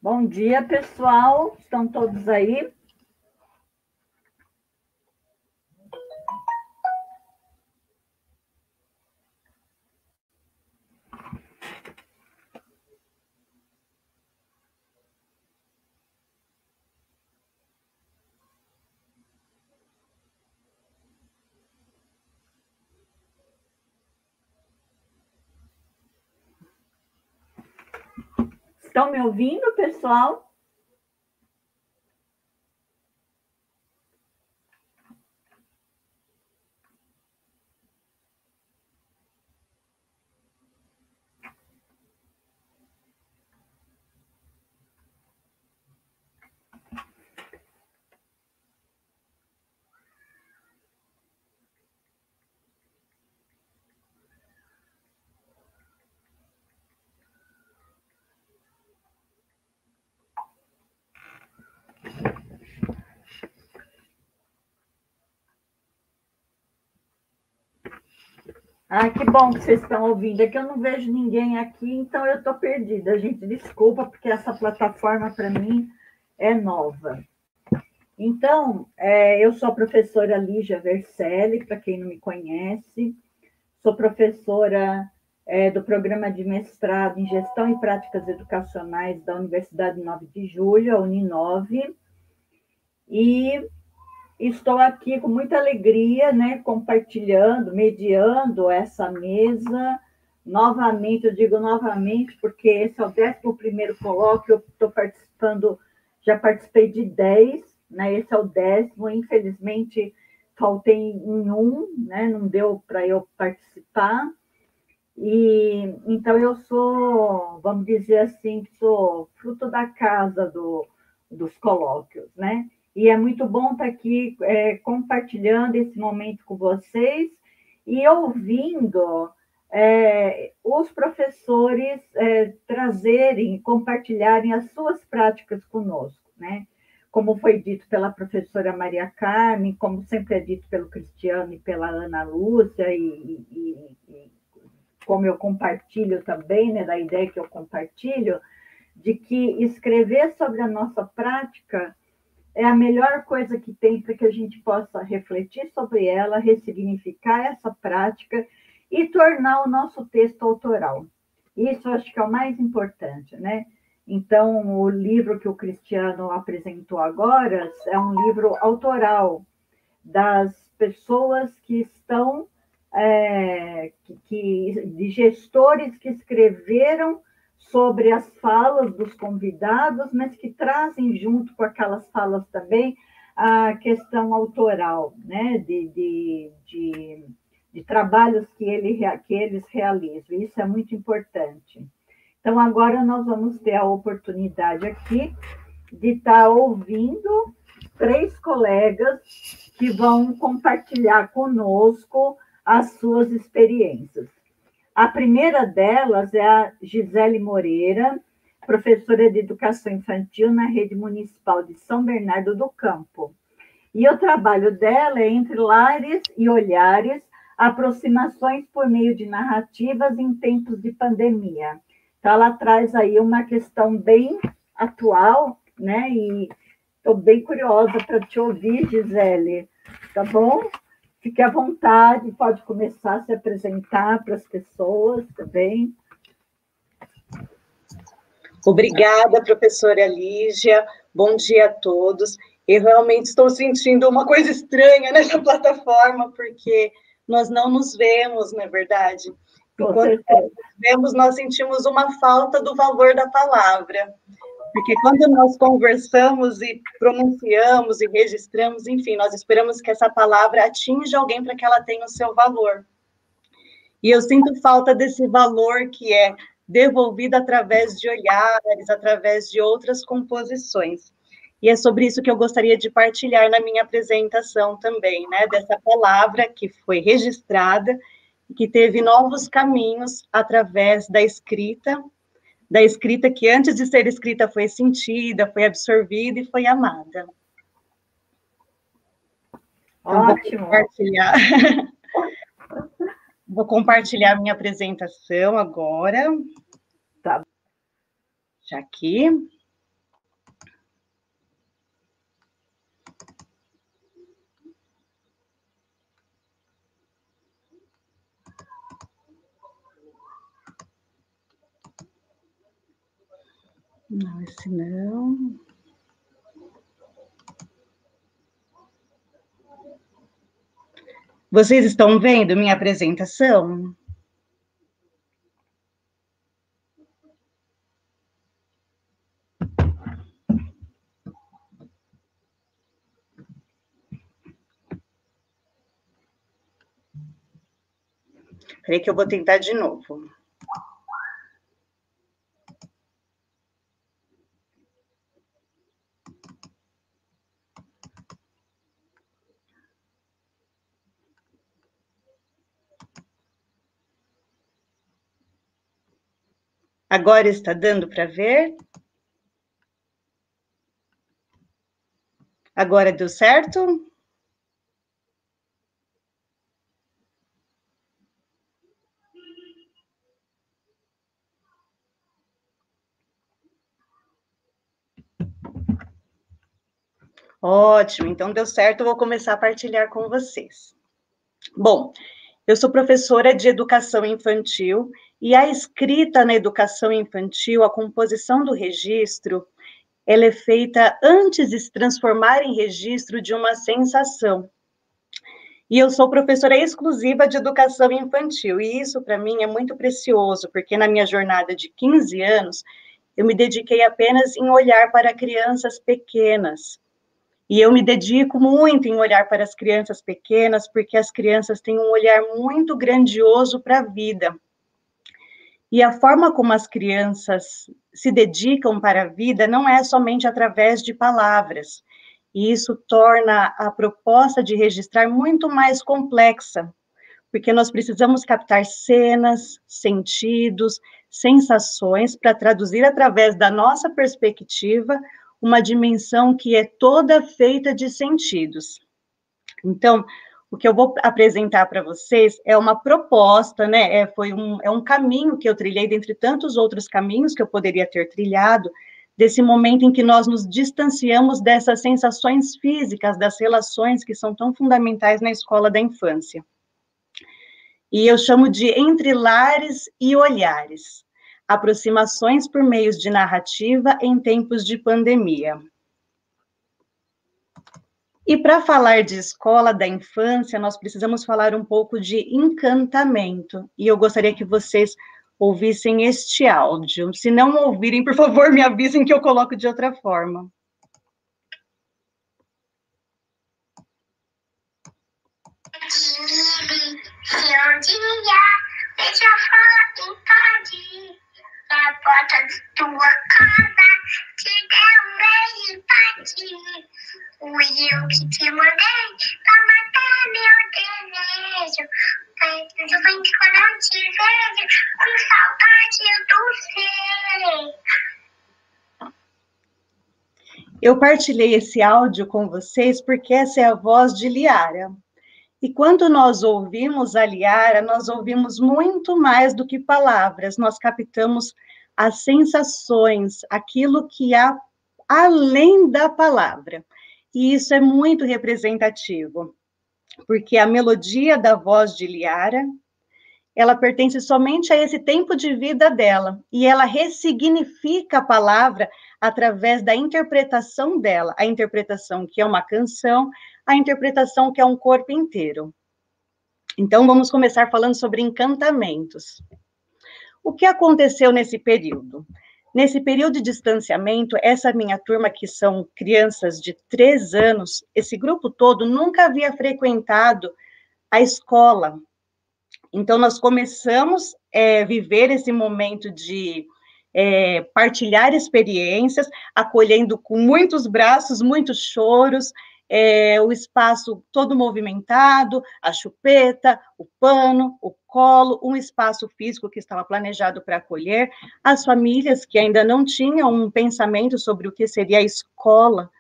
Bom dia, pessoal. Estão todos aí? Estão me ouvindo, pessoal? Que bom que vocês estão ouvindo. É que eu não vejo ninguém aqui, então eu estou perdida. Gente, desculpa, porque essa plataforma, para mim, é nova. Então, eu sou a professora Lígia Vercelli, para quem não me conhece. Sou professora do programa de mestrado em Gestão e Práticas Educacionais da Universidade 9 de Julho, a Uninove. E estou aqui com muita alegria, né, compartilhando, mediando essa mesa. Novamente, eu digo novamente, porque esse é o 11º colóquio, eu estou participando, já participei de 10, né, esse é o 10º, infelizmente faltei em um, né, não deu para eu participar. E então eu sou, vamos dizer assim, sou fruto da casa dos colóquios, né? E é muito bom estar aqui compartilhando esse momento com vocês e ouvindo os professores trazerem, compartilharem as suas práticas conosco, né? Como foi dito pela professora Maria Carmen, como sempre é dito pelo Cristiano e pela Ana Lúcia, e como eu compartilho também, né, da ideia que eu compartilho, de que escrever sobre a nossa prática é a melhor coisa que tem para que a gente possa refletir sobre ela, ressignificar essa prática e tornar o nosso texto autoral. Isso eu acho que é o mais importante, né? Então, o livro que o Cristiano apresentou agora é um livro autoral das pessoas que estão, de gestores que escreveram sobre as falas dos convidados, mas que trazem junto com aquelas falas também a questão autoral, né, de trabalhos que eles realizam. Isso é muito importante. Então, agora nós vamos ter a oportunidade aqui de estar ouvindo 3 colegas que vão compartilhar conosco as suas experiências. A primeira delas é a Gisele Moreira, professora de Educação Infantil na Rede Municipal de São Bernardo do Campo. E o trabalho dela é Entre Lares e Olhares, aproximações por meio de narrativas em tempos de pandemia. Então, ela traz aí uma questão bem atual, né? E estou bem curiosa para te ouvir, Gisele, tá bom? Fique à vontade, pode começar a se apresentar para as pessoas também. Obrigada, professora Lígia. Bom dia a todos. Eu realmente estou sentindo uma coisa estranha nessa plataforma, porque nós não nos vemos, não é verdade? Enquanto nós nos vemos, nós sentimos uma falta do valor da palavra. Porque quando nós conversamos e pronunciamos e registramos, enfim, nós esperamos que essa palavra atinja alguém para que ela tenha o seu valor. E eu sinto falta desse valor que é devolvido através de olhares, através de outras composições. E é sobre isso que eu gostaria de partilhar na minha apresentação também, né? Dessa palavra que foi registrada, que teve novos caminhos através da escrita que antes de ser escrita foi sentida, foi absorvida e foi amada. Então, ótimo. Vou compartilhar minha apresentação agora. Tá. Já aqui. Não, esse não. Vocês estão vendo minha apresentação? Peraí que eu vou tentar de novo. Agora está dando para ver? Agora deu certo? Ótimo, então deu certo, eu vou começar a partilhar com vocês. Bom, eu sou professora de educação infantil e a escrita na educação infantil, a composição do registro, ela é feita antes de se transformar em registro de uma sensação. E eu sou professora exclusiva de educação infantil, e isso para mim é muito precioso, porque na minha jornada de 15 anos, eu me dediquei apenas em olhar para crianças pequenas. E eu me dedico muito em olhar para as crianças pequenas, porque as crianças têm um olhar muito grandioso para a vida. E a forma como as crianças se dedicam para a vida não é somente através de palavras. E isso torna a proposta de registrar muito mais complexa, porque nós precisamos captar cenas, sentidos, sensações para traduzir através da nossa perspectiva uma dimensão que é toda feita de sentidos. Então, o que eu vou apresentar para vocês é uma proposta, né? É um caminho que eu trilhei, dentre tantos outros caminhos que eu poderia ter trilhado, desse momento em que nós nos distanciamos dessas sensações físicas, das relações que são tão fundamentais na escola da infância. E eu chamo de entre lares e olhares, aproximações por meios de narrativa em tempos de pandemia. E para falar de escola da infância, nós precisamos falar um pouco de encantamento. E eu gostaria que vocês ouvissem este áudio. Se não ouvirem, por favor, me avisem que eu coloco de outra forma. Seu dia, deixa eu falar, pode na porta de tua casa, te der um beijo pra ti. Fui eu que te mandei pra matar meu desejo. Mas eu venho quando eu te vejo, com saudade do ser. Eu partilhei esse áudio com vocês porque essa é a voz de Liara. E quando nós ouvimos a Liara, nós ouvimos muito mais do que palavras, nós captamos as sensações, aquilo que há além da palavra. E isso é muito representativo, porque a melodia da voz de Liara, ela pertence somente a esse tempo de vida dela, e ela ressignifica a palavra através da interpretação dela, a interpretação que é uma canção, a interpretação que é um corpo inteiro. Então, vamos começar falando sobre encantamentos. O que aconteceu nesse período? Nesse período de distanciamento, essa minha turma, que são crianças de 3 anos, esse grupo todo nunca havia frequentado a escola. Então, nós começamos a viver esse momento de partilhar experiências, acolhendo com muitos braços, muitos choros, o espaço todo movimentado, a chupeta, o pano, o colo, um espaço físico que estava planejado para acolher, as famílias que ainda não tinham um pensamento sobre o que seria a escola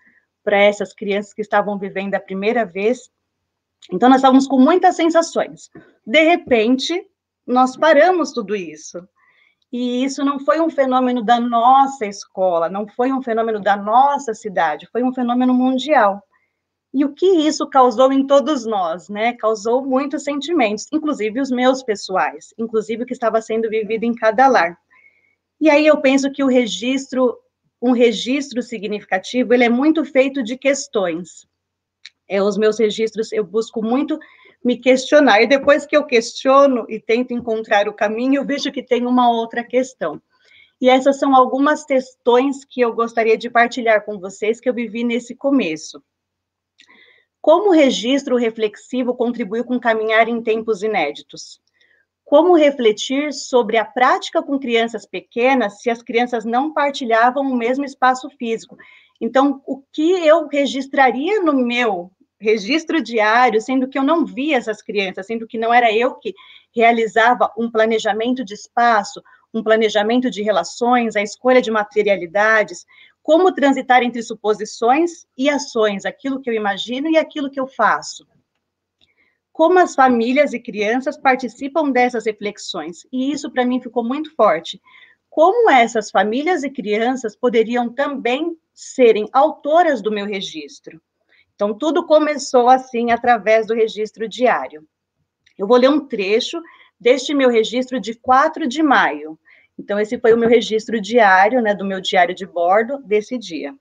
para essas crianças que estavam vivendo a primeira vez. Então, nós estávamos com muitas sensações. De repente, nós paramos tudo isso. E isso não foi um fenômeno da nossa escola, não foi um fenômeno da nossa cidade, foi um fenômeno mundial. E o que isso causou em todos nós, né? Causou muitos sentimentos, inclusive os meus pessoais, inclusive o que estava sendo vivido em cada lar. E aí eu penso que o registro um registro significativo, ele é muito feito de questões. Os meus registros, eu busco muito me questionar, e depois que eu questiono e tento encontrar o caminho, eu vejo que tem uma outra questão. E essas são algumas questões que eu gostaria de partilhar com vocês, que eu vivi nesse começo. Como o registro reflexivo contribuiu com caminhar em tempos inéditos? Como refletir sobre a prática com crianças pequenas se as crianças não partilhavam o mesmo espaço físico? Então, o que eu registraria no meu registro diário, sendo que eu não via essas crianças, sendo que não era eu que realizava um planejamento de espaço, um planejamento de relações, a escolha de materialidades, como transitar entre suposições e ações, aquilo que eu imagino e aquilo que eu faço. Como as famílias e crianças participam dessas reflexões, e isso para mim ficou muito forte. Como essas famílias e crianças poderiam também serem autoras do meu registro? Então, tudo começou assim, através do registro diário. Eu vou ler um trecho deste meu registro de 4 de maio. Então, esse foi o meu registro diário, né, do meu diário de bordo desse dia.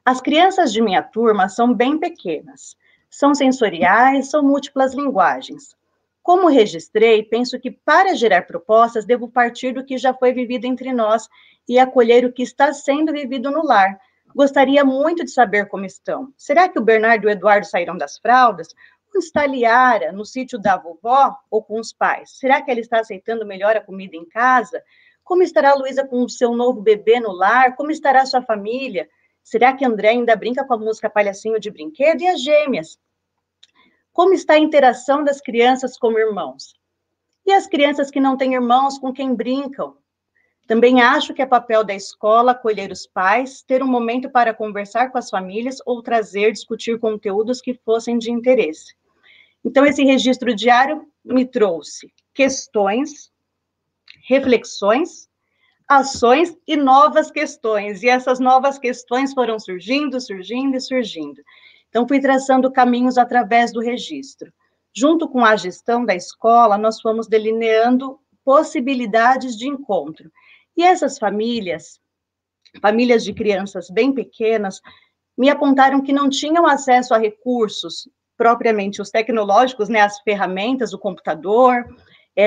As crianças de minha turma são bem pequenas. São sensoriais, são múltiplas linguagens. Como registrei, penso que para gerar propostas, devo partir do que já foi vivido entre nós e acolher o que está sendo vivido no lar. Gostaria muito de saber como estão. Será que o Bernardo e o Eduardo saíram das fraldas? Onde está a Liara? No sítio da vovó ou com os pais? Será que ela está aceitando melhor a comida em casa? Como estará a Luísa com o seu novo bebê no lar? Como estará a sua família? Será que André ainda brinca com a música Palhacinho de Brinquedo? E as gêmeas? Como está a interação das crianças como irmãos? E as crianças que não têm irmãos, com quem brincam? Também acho que é papel da escola acolher os pais, ter um momento para conversar com as famílias ou discutir conteúdos que fossem de interesse. Então, esse registro diário me trouxe questões, reflexões, ações e novas questões. E essas novas questões foram surgindo. Então, fui traçando caminhos através do registro. Junto com a gestão da escola, nós fomos delineando possibilidades de encontro. E essas famílias de crianças bem pequenas, me apontaram que não tinham acesso a recursos, propriamente os tecnológicos, né, as ferramentas, o computador,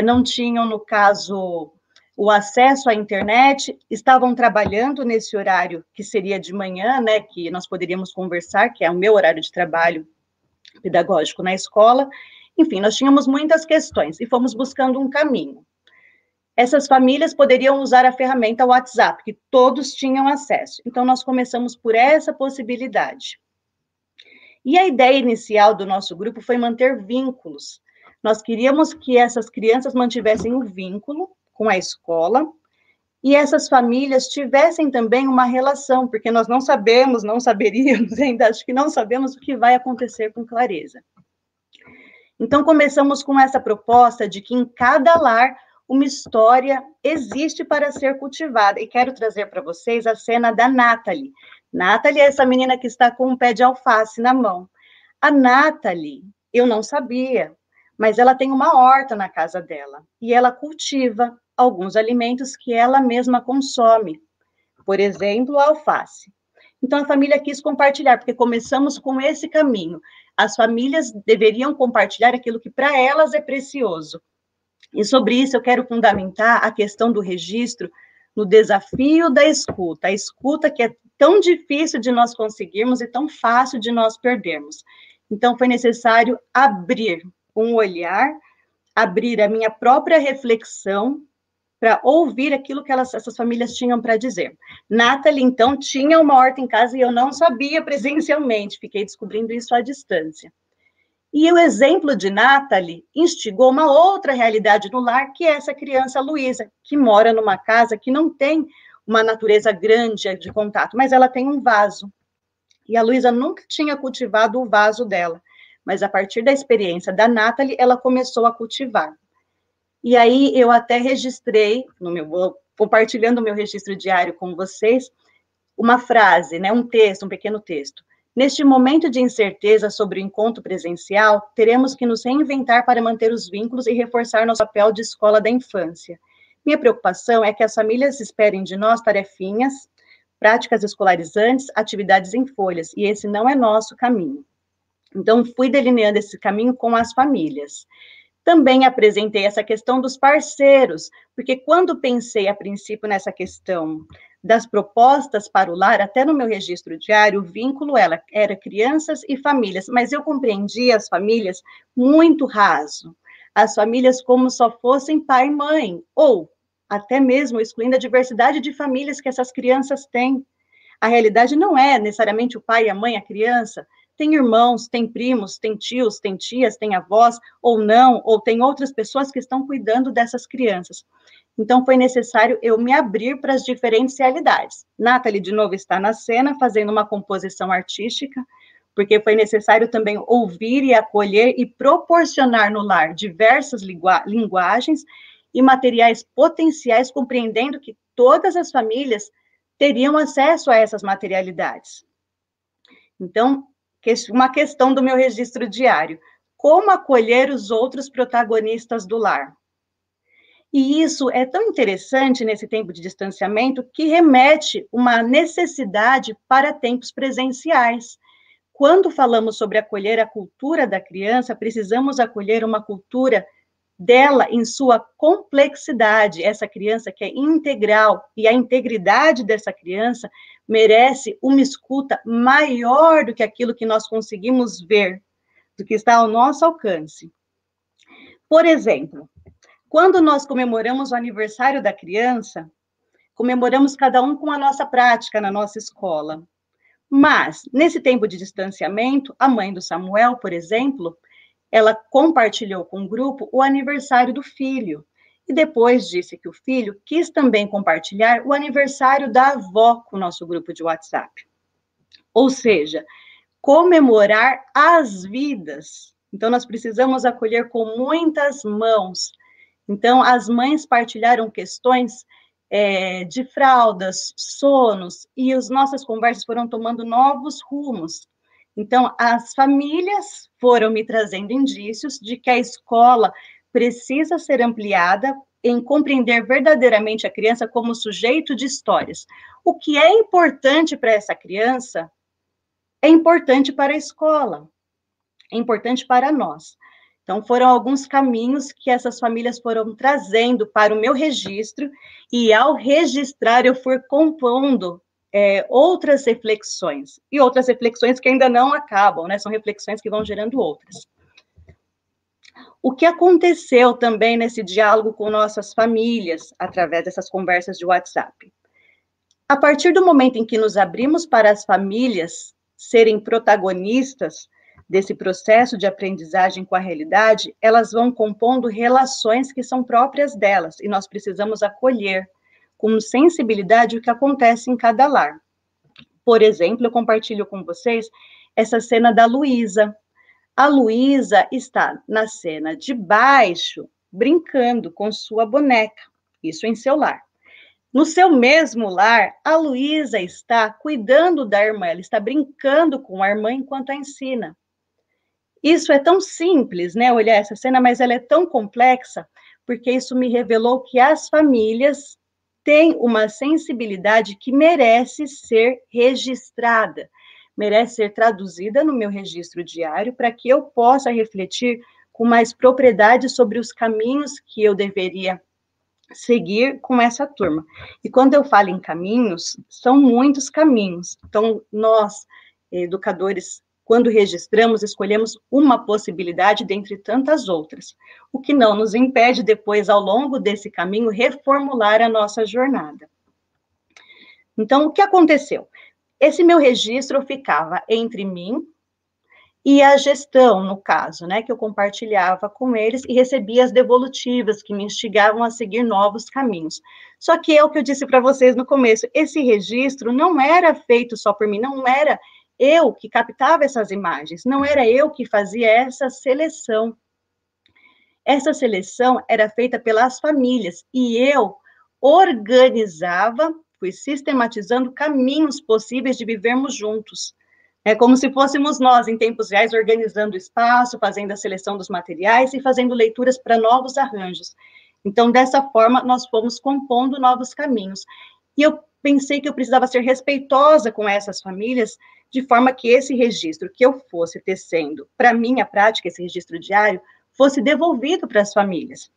não tinham, no caso, o acesso à internet, estavam trabalhando nesse horário que seria de manhã, né, que nós poderíamos conversar, que é o meu horário de trabalho pedagógico na escola. Enfim, nós tínhamos muitas questões e fomos buscando um caminho. Essas famílias poderiam usar a ferramenta WhatsApp, que todos tinham acesso. Então, nós começamos por essa possibilidade. E a ideia inicial do nosso grupo foi manter vínculos. Nós queríamos que essas crianças mantivessem um vínculo com a escola e essas famílias tivessem também uma relação, porque nós não saberíamos, ainda acho que não sabemos o que vai acontecer com clareza. Então, começamos com essa proposta de que em cada lar uma história existe para ser cultivada. E quero trazer para vocês a cena da Nathalie. Nathalie é essa menina que está com um pé de alface na mão. A Nathalie, eu não sabia, mas ela tem uma horta na casa dela. E ela cultiva alguns alimentos que ela mesma consome. Por exemplo, a alface. Então, a família quis compartilhar, porque começamos com esse caminho. As famílias deveriam compartilhar aquilo que para elas é precioso. E sobre isso eu quero fundamentar a questão do registro no desafio da escuta. A escuta que é tão difícil de nós conseguirmos e tão fácil de nós perdermos. Então, foi necessário abrir um olhar, abrir a minha própria reflexão para ouvir aquilo que essas famílias tinham para dizer. Nathalie, então, tinha uma horta em casa e eu não sabia presencialmente, fiquei descobrindo isso à distância. E o exemplo de Nathalie instigou uma outra realidade no lar, que é essa criança Luísa, que mora numa casa que não tem uma natureza grande de contato, mas ela tem um vaso. E a Luísa nunca tinha cultivado o vaso dela, mas a partir da experiência da Nathalie, ela começou a cultivar. E aí eu até registrei, compartilhando o meu registro diário com vocês, uma frase, né, um pequeno texto. Neste momento de incerteza sobre o encontro presencial, teremos que nos reinventar para manter os vínculos e reforçar nosso papel de escola da infância. Minha preocupação é que as famílias esperem de nós tarefinhas, práticas escolarizantes, atividades em folhas, e esse não é nosso caminho. Então, fui delineando esse caminho com as famílias. Também apresentei essa questão dos parceiros, porque quando pensei a princípio nessa questão das propostas para o lar, até no meu registro diário, o vínculo era crianças e famílias, mas eu compreendi as famílias muito raso, as famílias como só fossem pai e mãe, ou até mesmo excluindo a diversidade de famílias que essas crianças têm. A realidade não é necessariamente o pai, a mãe, a criança. Tem irmãos, tem primos, tem tios, tem tias, tem avós, ou não, ou tem outras pessoas que estão cuidando dessas crianças. Então, foi necessário eu me abrir para as diferentes realidades. Nathalie, de novo, está na cena, fazendo uma composição artística, porque foi necessário também ouvir e acolher e proporcionar no lar diversas linguagens e materiais potenciais, compreendendo que todas as famílias teriam acesso a essas materialidades. Então, uma questão do meu registro diário: como acolher os outros protagonistas do lar? E isso é tão interessante nesse tempo de distanciamento que remete uma necessidade para tempos presenciais. Quando falamos sobre acolher a cultura da criança, precisamos acolher uma cultura dela em sua complexidade, essa criança que é integral, e a integridade dessa criança merece uma escuta maior do que aquilo que nós conseguimos ver, do que está ao nosso alcance. Por exemplo, quando nós comemoramos o aniversário da criança, comemoramos cada um com a nossa prática na nossa escola. Mas, nesse tempo de distanciamento, a mãe do Samuel, por exemplo, ela compartilhou com o grupo o aniversário do filho, e depois disse que o filho quis também compartilhar o aniversário da avó com o nosso grupo de WhatsApp. Ou seja, comemorar as vidas. Então, nós precisamos acolher com muitas mãos. Então, as mães partilharam questões de fraldas, sonos, e as nossas conversas foram tomando novos rumos. Então, as famílias foram me trazendo indícios de que a escola precisa ser ampliada em compreender verdadeiramente a criança como sujeito de histórias. O que é importante para essa criança é importante para a escola, é importante para nós. Então, foram alguns caminhos que essas famílias foram trazendo para o meu registro, e ao registrar eu fui compondo outras reflexões, e outras reflexões que ainda não acabam, né? São reflexões que vão gerando outras. O que aconteceu também nesse diálogo com nossas famílias, através dessas conversas de WhatsApp? A partir do momento em que nos abrimos para as famílias serem protagonistas desse processo de aprendizagem com a realidade, elas vão compondo relações que são próprias delas, e nós precisamos acolher com sensibilidade o que acontece em cada lar. Por exemplo, eu compartilho com vocês essa cena da Luísa. A Luísa está na cena de baixo, brincando com sua boneca, isso em seu lar. No seu mesmo lar, a Luísa está cuidando da irmã, ela está brincando com a irmã enquanto a ensina. Isso é tão simples, né, olhar essa cena, mas ela é tão complexa, porque isso me revelou que as famílias têm uma sensibilidade que merece ser registrada, merece ser traduzida no meu registro diário, para que eu possa refletir com mais propriedade sobre os caminhos que eu deveria seguir com essa turma. E quando eu falo em caminhos, são muitos caminhos. Então, nós, educadores, quando registramos, escolhemos uma possibilidade dentre tantas outras, o que não nos impede depois, ao longo desse caminho, reformular a nossa jornada. Então, o que aconteceu? Esse meu registro ficava entre mim e a gestão, no caso, né, que eu compartilhava com eles e recebia as devolutivas que me instigavam a seguir novos caminhos. Só que é o que eu disse para vocês no começo, esse registro não era feito só por mim, não era eu que captava essas imagens, não era eu que fazia essa seleção. Essa seleção era feita pelas famílias e eu organizava, fui sistematizando caminhos possíveis de vivermos juntos. É como se fôssemos nós, em tempos reais, organizando o espaço, fazendo a seleção dos materiais e fazendo leituras para novos arranjos. Então, dessa forma, nós fomos compondo novos caminhos. E eu pensei que eu precisava ser respeitosa com essas famílias, de forma que esse registro que eu fosse tecendo para minha prática, esse registro diário, fosse devolvido para as famílias.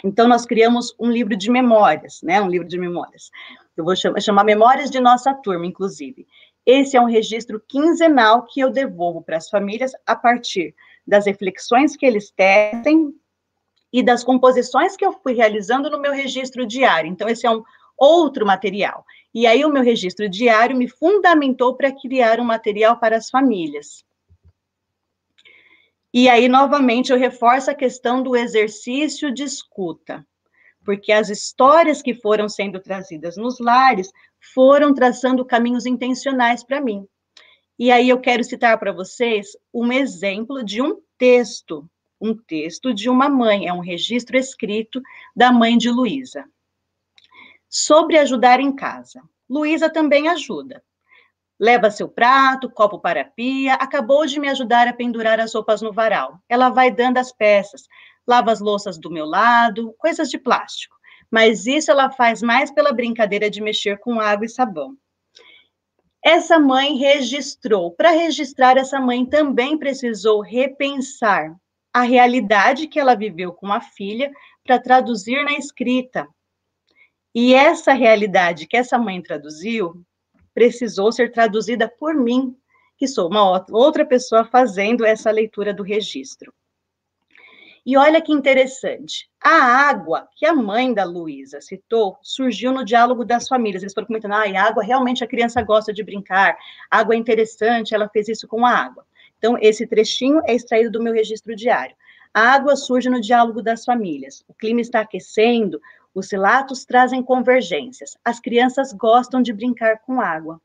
Então, nós criamos um livro de memórias, né? Um livro de memórias. Eu vou chamar Memórias de Nossa Turma, inclusive. Esse é um registro quinzenal que eu devolvo para as famílias a partir das reflexões que eles tecem e das composições que eu fui realizando no meu registro diário. Então, esse é um outro material. E aí, o meu registro diário me fundamentou para criar um material para as famílias. E aí, novamente, eu reforço a questão do exercício de escuta, porque as histórias que foram sendo trazidas nos lares foram traçando caminhos intencionais para mim. E aí, eu quero citar para vocês um exemplo de um texto de uma mãe, é um registro escrito da mãe de Luísa. Sobre ajudar em casa. Luísa também ajuda. Leva seu prato, copo para a pia, acabou de me ajudar a pendurar as roupas no varal. Ela vai dando as peças, lava as louças do meu lado, coisas de plástico. Mas isso ela faz mais pela brincadeira de mexer com água e sabão. Essa mãe registrou. Para registrar, essa mãe também precisou repensar a realidade que ela viveu com a filha para traduzir na escrita. E essa realidade que essa mãe traduziu precisou ser traduzida por mim, que sou uma outra pessoa fazendo essa leitura do registro. E olha que interessante, a água que a mãe da Luísa citou surgiu no diálogo das famílias. Eles foram comentando, água, realmente a criança gosta de brincar, água é interessante, ela fez isso com a água. Então, esse trechinho é extraído do meu registro diário. A água surge no diálogo das famílias, o clima está aquecendo, os relatos trazem convergências. As crianças gostam de brincar com água.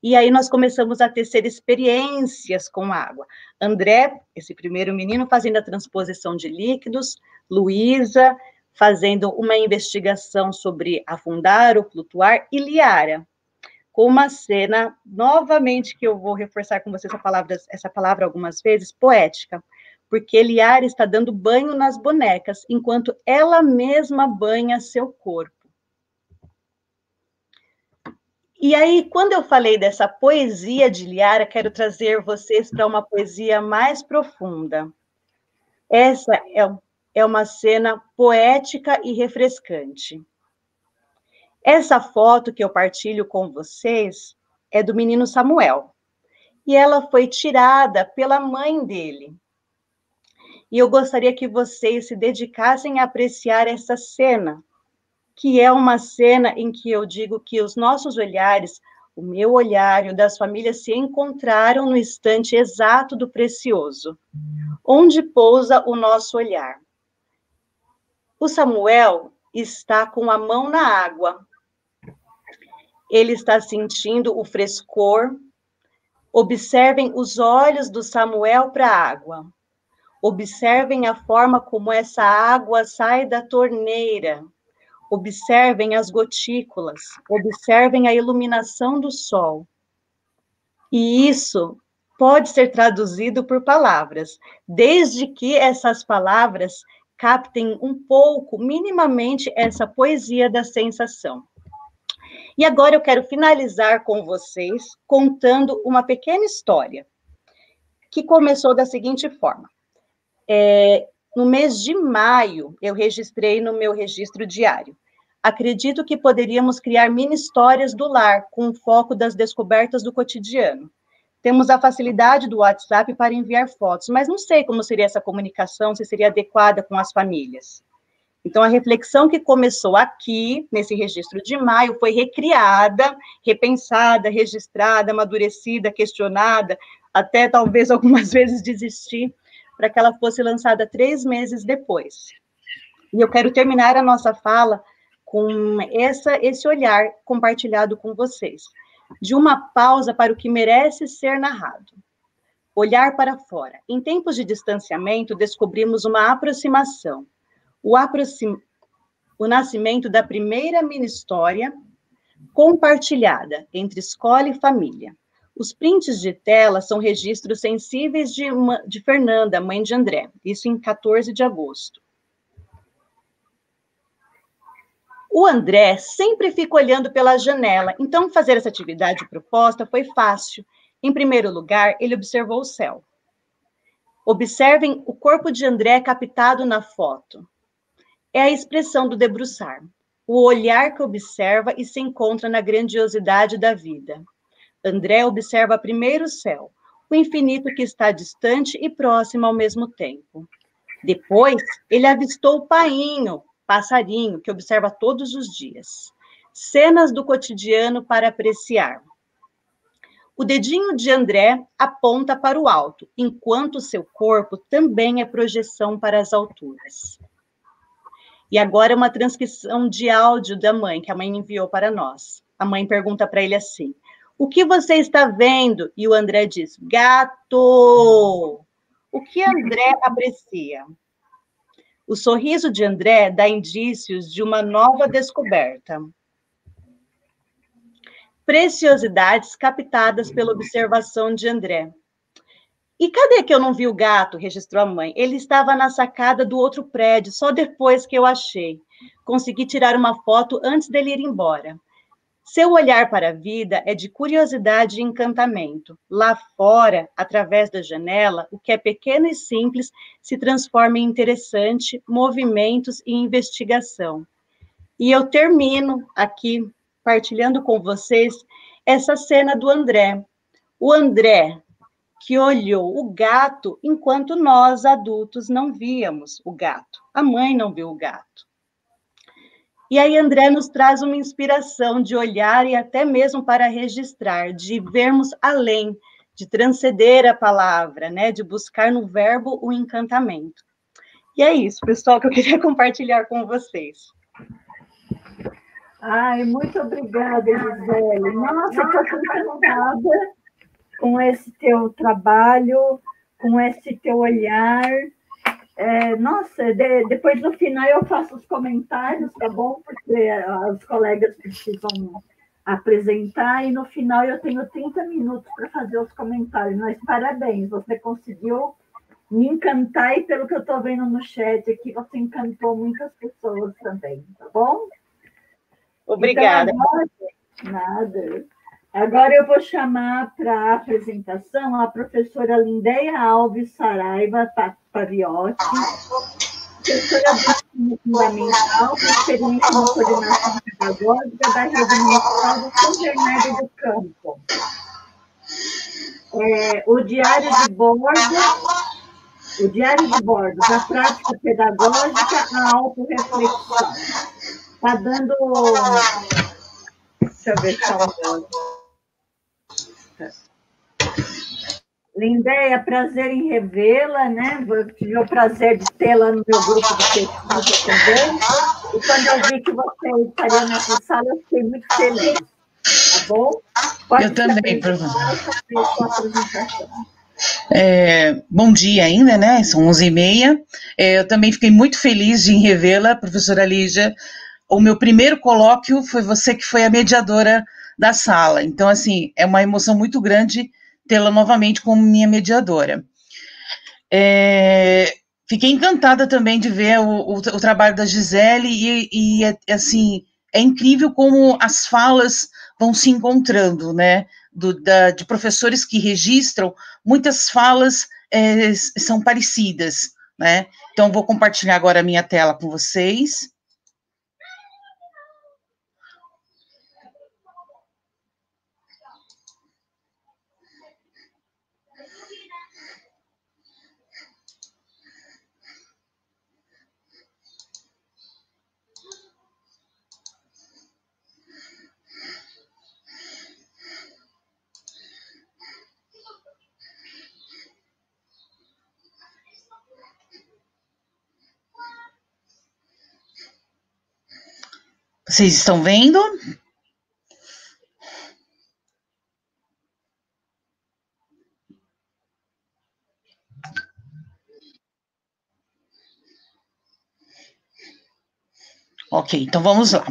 E aí nós começamos a tecer experiências com água. André, esse primeiro menino, fazendo a transposição de líquidos. Luísa, fazendo uma investigação sobre afundar ou flutuar. E Liara, com uma cena, novamente, que eu vou reforçar com vocês essa palavra algumas vezes, poética. Porque Liara está dando banho nas bonecas, enquanto ela mesma banha seu corpo. E aí, quando eu falei dessa poesia de Liara, quero trazer vocês para uma poesia mais profunda. Essa é uma cena poética e refrescante. Essa foto que eu partilho com vocês é do menino Samuel. E ela foi tirada pela mãe dele. E eu gostaria que vocês se dedicassem a apreciar essa cena, que é uma cena em que eu digo que os nossos olhares, o meu olhar e o das famílias se encontraram no instante exato do precioso. Onde pousa o nosso olhar? O Samuel está com a mão na água. Ele está sentindo o frescor. Observem os olhos do Samuel para a água. Observem a forma como essa água sai da torneira. Observem as gotículas. Observem a iluminação do sol. E isso pode ser traduzido por palavras, desde que essas palavras captem um pouco, minimamente, essa poesia da sensação. E agora eu quero finalizar com vocês contando uma pequena história, que começou da seguinte forma. No mês de maio, eu registrei no meu registro diário. Acredito que poderíamos criar mini-histórias do lar, com o foco das descobertas do cotidiano. Temos a facilidade do WhatsApp para enviar fotos, mas não sei como seria essa comunicação, se seria adequada com as famílias. Então, a reflexão que começou aqui, nesse registro de maio, foi recriada, repensada, registrada, amadurecida, questionada, até talvez algumas vezes desistir, para que ela fosse lançada 3 meses depois. E eu quero terminar a nossa fala com esse olhar compartilhado com vocês, de uma pausa para o que merece ser narrado. Olhar para fora. Em tempos de distanciamento, descobrimos uma aproximação. O nascimento da primeira mini-história compartilhada entre escola e família. Os prints de tela são registros sensíveis de Fernanda, mãe de André, isso em 14 de agosto. O André sempre fica olhando pela janela, então fazer essa atividade proposta foi fácil. Em primeiro lugar, ele observou o céu. Observem o corpo de André captado na foto. É a expressão do debruçar, o olhar que observa e se encontra na grandiosidade da vida. André observa primeiro o céu, o infinito que está distante e próximo ao mesmo tempo. Depois, ele avistou o painho, passarinho, que observa todos os dias. Cenas do cotidiano para apreciar. O dedinho de André aponta para o alto, enquanto seu corpo também é projeção para as alturas. E agora uma transcrição de áudio da mãe, que a mãe enviou para nós. A mãe pergunta para ele assim: o que você está vendo? E o André diz: gato! O que André aprecia? O sorriso de André dá indícios de uma nova descoberta. Preciosidades captadas pela observação de André. E cadê que eu não vi o gato? Registrou a mãe. Ele estava na sacada do outro prédio, só depois que eu achei. Consegui tirar uma foto antes dele ir embora. Seu olhar para a vida é de curiosidade e encantamento. Lá fora, através da janela, o que é pequeno e simples se transforma em interessante, movimentos e investigação. E eu termino aqui, partilhando com vocês, essa cena do André. O André, que olhou o gato enquanto nós, adultos, não víamos o gato. A mãe não viu o gato. E aí André nos traz uma inspiração de olhar e até mesmo para registrar, de vermos além, de transcender a palavra, né? De buscar no verbo o encantamento. E é isso, pessoal, que eu queria compartilhar com vocês. Ai, muito obrigada, Gisele. Nossa, estou encantada com esse teu trabalho, com esse teu olhar. Nossa, depois no final eu faço os comentários, tá bom? Porque os colegas precisam apresentar e no final eu tenho 30 minutos para fazer os comentários. Mas parabéns, você conseguiu me encantar e pelo que eu estou vendo no chat aqui, você encantou muitas pessoas também, tá bom? Obrigada. Então, agora, nada. Agora eu vou chamar para a apresentação a professora Lindeia Alves Saraiva Paviotti, professora do ensino fundamental, com experiência na coordenação pedagógica da Rede Municipal do São Bernardo do Campo. O diário de bordo da prática pedagógica à autorreflexão. Está dando... Deixa eu ver se Lindeia, prazer em revê-la, né? Eu tive o prazer de tê-la no meu grupo de pesquisa também. E quando eu vi que você estaria nessa sala, eu fiquei muito feliz. Tá bom? Pode eu também, professora. apresentação. Bom dia ainda, né? São 11h30. Eu também fiquei muito feliz de revê-la, professora Lígia. O meu primeiro colóquio foi você que foi a mediadora da sala. Então, assim, é uma emoção muito grande tê-la novamente como minha mediadora. Fiquei encantada também de ver o trabalho da Gisele e assim, é incrível como as falas vão se encontrando, né? De professores que registram, muitas falas são parecidas, né? Então, vou compartilhar agora a minha tela com vocês. Vocês estão vendo? Ok, então vamos lá.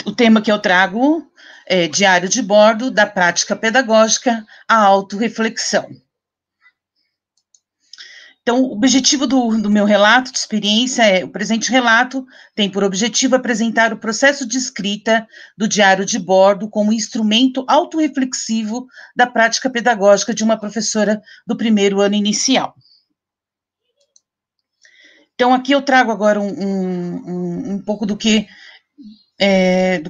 O tema que eu trago é diário de bordo da prática pedagógica à autorreflexão. Então, o objetivo do meu relato de experiência o presente relato tem por objetivo apresentar o processo de escrita do diário de bordo como instrumento autorreflexivo da prática pedagógica de uma professora do primeiro ano inicial. Então, aqui eu trago agora um pouco do que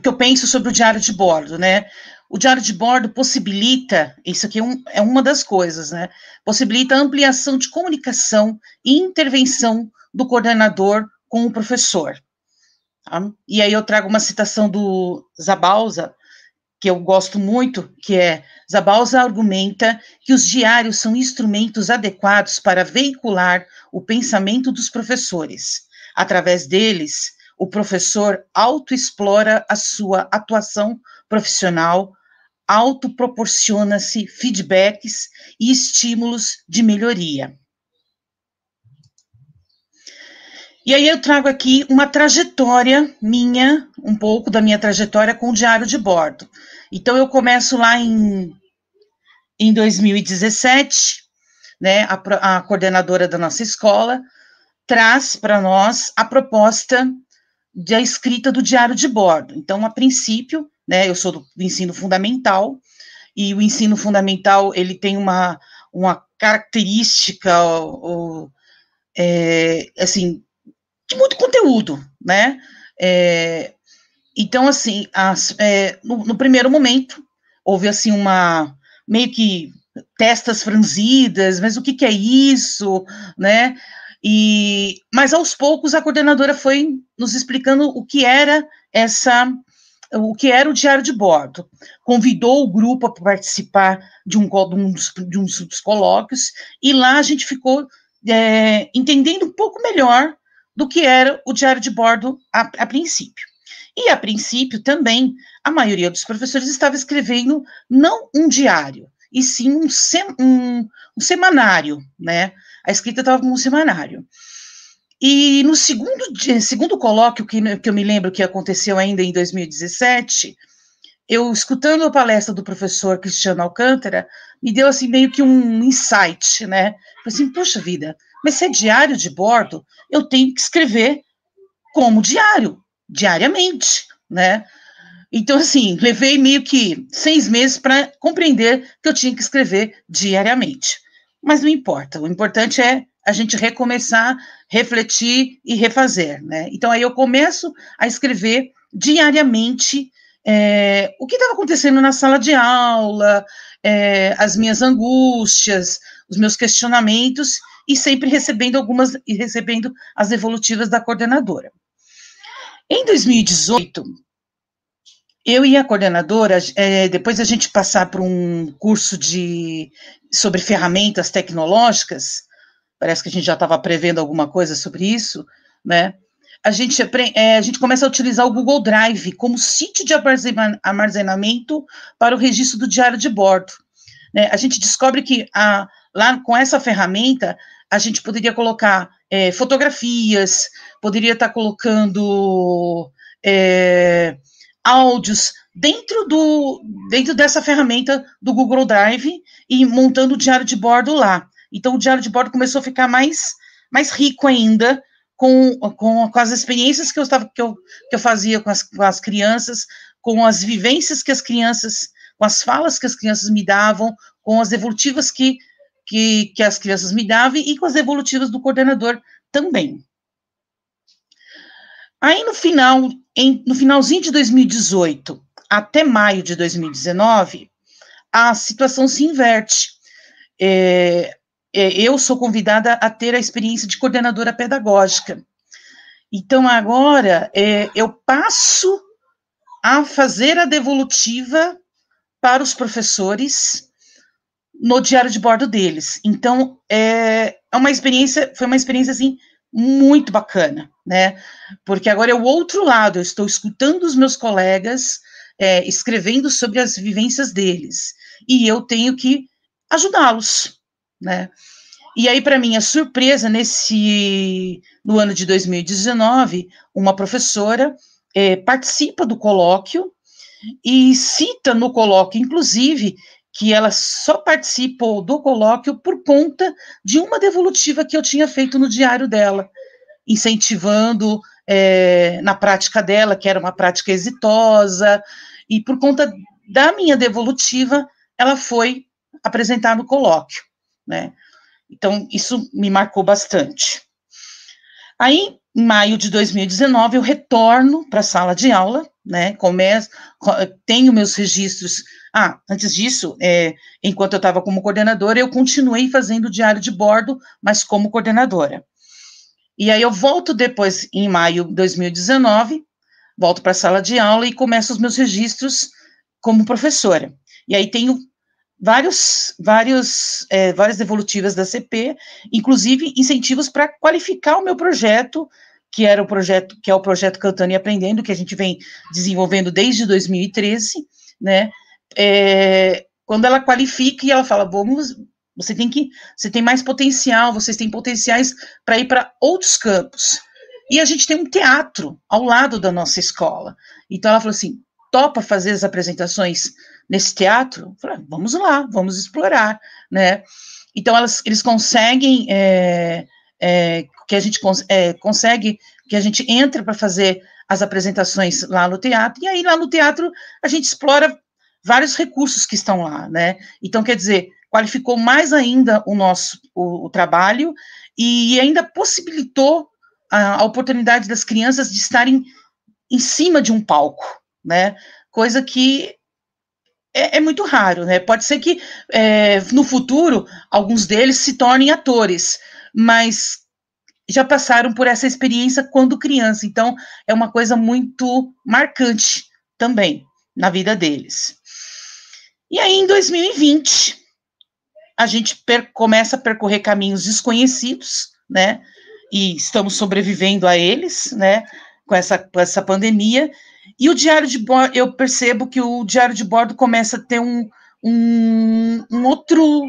eu penso sobre o diário de bordo, né? O diário de bordo possibilita, isso aqui é uma das coisas, né? Possibilita a ampliação de comunicação e intervenção do coordenador com o professor. Tá? E aí eu trago uma citação do Zabalza, que eu gosto muito, que é: Zabalza argumenta que os diários são instrumentos adequados para veicular o pensamento dos professores. Através deles, o professor autoexplora a sua atuação profissional, autoproporciona-se feedbacks e estímulos de melhoria. E aí eu trago aqui uma trajetória minha, um pouco da minha trajetória com o diário de bordo. Então eu começo lá em 2017, né, a coordenadora da nossa escola traz para nós a proposta da escrita do diário de bordo. Então, a princípio, né, eu sou do ensino fundamental, e o ensino fundamental, ele tem uma característica, assim, de muito conteúdo, né? Então, assim, no primeiro momento, houve, assim, meio que testas franzidas, mas o que é isso, né? Mas, aos poucos, a coordenadora foi nos explicando o que era o diário de bordo. Convidou o grupo a participar de um dos colóquios, e lá a gente ficou entendendo um pouco melhor do que era o diário de bordo a princípio. E, a princípio, também, a maioria dos professores estava escrevendo não um diário, e sim um semanário, né? A escrita estava como um semanário. E no segundo colóquio, que eu me lembro que aconteceu ainda em 2017, eu, escutando a palestra do professor Cristiano Alcântara, me deu, assim, meio que um insight, né? Falei assim, poxa vida, mas se é diário de bordo, eu tenho que escrever como diário, diariamente, né? Então, assim, levei meio que 6 meses para compreender que eu tinha que escrever diariamente. Mas não importa, o importante é a gente recomeçar, refletir e refazer, né? Então, aí eu começo a escrever diariamente o que estava acontecendo na sala de aula, as minhas angústias, os meus questionamentos, e sempre recebendo as devolutivas da coordenadora. Em 2018, eu e a coordenadora, depois da gente passar por um curso sobre ferramentas tecnológicas, parece que a gente já estava prevendo alguma coisa sobre isso, né? A gente começa a utilizar o Google Drive como sítio de armazenamento para o registro do diário de bordo, né? A gente descobre que lá com essa ferramenta a gente poderia colocar fotografias, poderia estar colocando áudios dentro dessa ferramenta do Google Drive e montando o diário de bordo lá. Então, o diário de bordo começou a ficar mais rico ainda com as experiências que eu fazia com as crianças, com as vivências que as crianças, com as falas que as crianças me davam, com as devolutivas que as crianças me davam e com as devolutivas do coordenador também. Aí, no finalzinho de 2018 até maio de 2019, a situação se inverte. Eu sou convidada a ter a experiência de coordenadora pedagógica. Então, agora, eu passo a fazer a devolutiva para os professores no diário de bordo deles. Então, foi uma experiência, assim, muito bacana, né? Porque agora é o outro lado, eu estou escutando os meus colegas, escrevendo sobre as vivências deles, e eu tenho que ajudá-los, né? E aí, para minha surpresa, no ano de 2019, uma professora participa do colóquio e cita no colóquio, inclusive, que ela só participou do colóquio por conta de uma devolutiva que eu tinha feito no diário dela, incentivando na prática dela, que era uma prática exitosa, e por conta da minha devolutiva, ela foi apresentar no colóquio, né? Então, isso me marcou bastante. Aí, em maio de 2019, eu retorno para a sala de aula, né? Tenho meus registros. Antes disso, enquanto eu estava como coordenadora, eu continuei fazendo o diário de bordo, mas como coordenadora. E aí eu volto depois, em maio de 2019, volto para a sala de aula e começo os meus registros como professora. E aí tenho várias devolutivas da CP, inclusive incentivos para qualificar o meu projeto, que é o projeto Cantando e Aprendendo, que a gente vem desenvolvendo desde 2013, né? Quando ela qualifica e ela fala, você tem mais potencial, vocês têm potenciais para ir para outros campos. E a gente tem um teatro ao lado da nossa escola. Então ela falou assim, topa fazer as apresentações nesse teatro? Eu falei, vamos lá, vamos explorar, né? Então eles conseguem que a gente consegue que a gente entre para fazer as apresentações lá no teatro, e aí lá no teatro a gente explora vários recursos que estão lá, né? Então, quer dizer, qualificou mais ainda o trabalho e ainda possibilitou a oportunidade das crianças de estarem em cima de um palco, né? Coisa que é muito raro, né? Pode ser que no futuro alguns deles se tornem atores, mas já passaram por essa experiência quando criança, então é uma coisa muito marcante também na vida deles. E aí, em 2020, a gente começa a percorrer caminhos desconhecidos, né? E estamos sobrevivendo a eles, né? Com essa pandemia. E o diário de bordo, eu percebo que o diário de bordo começa a ter um outro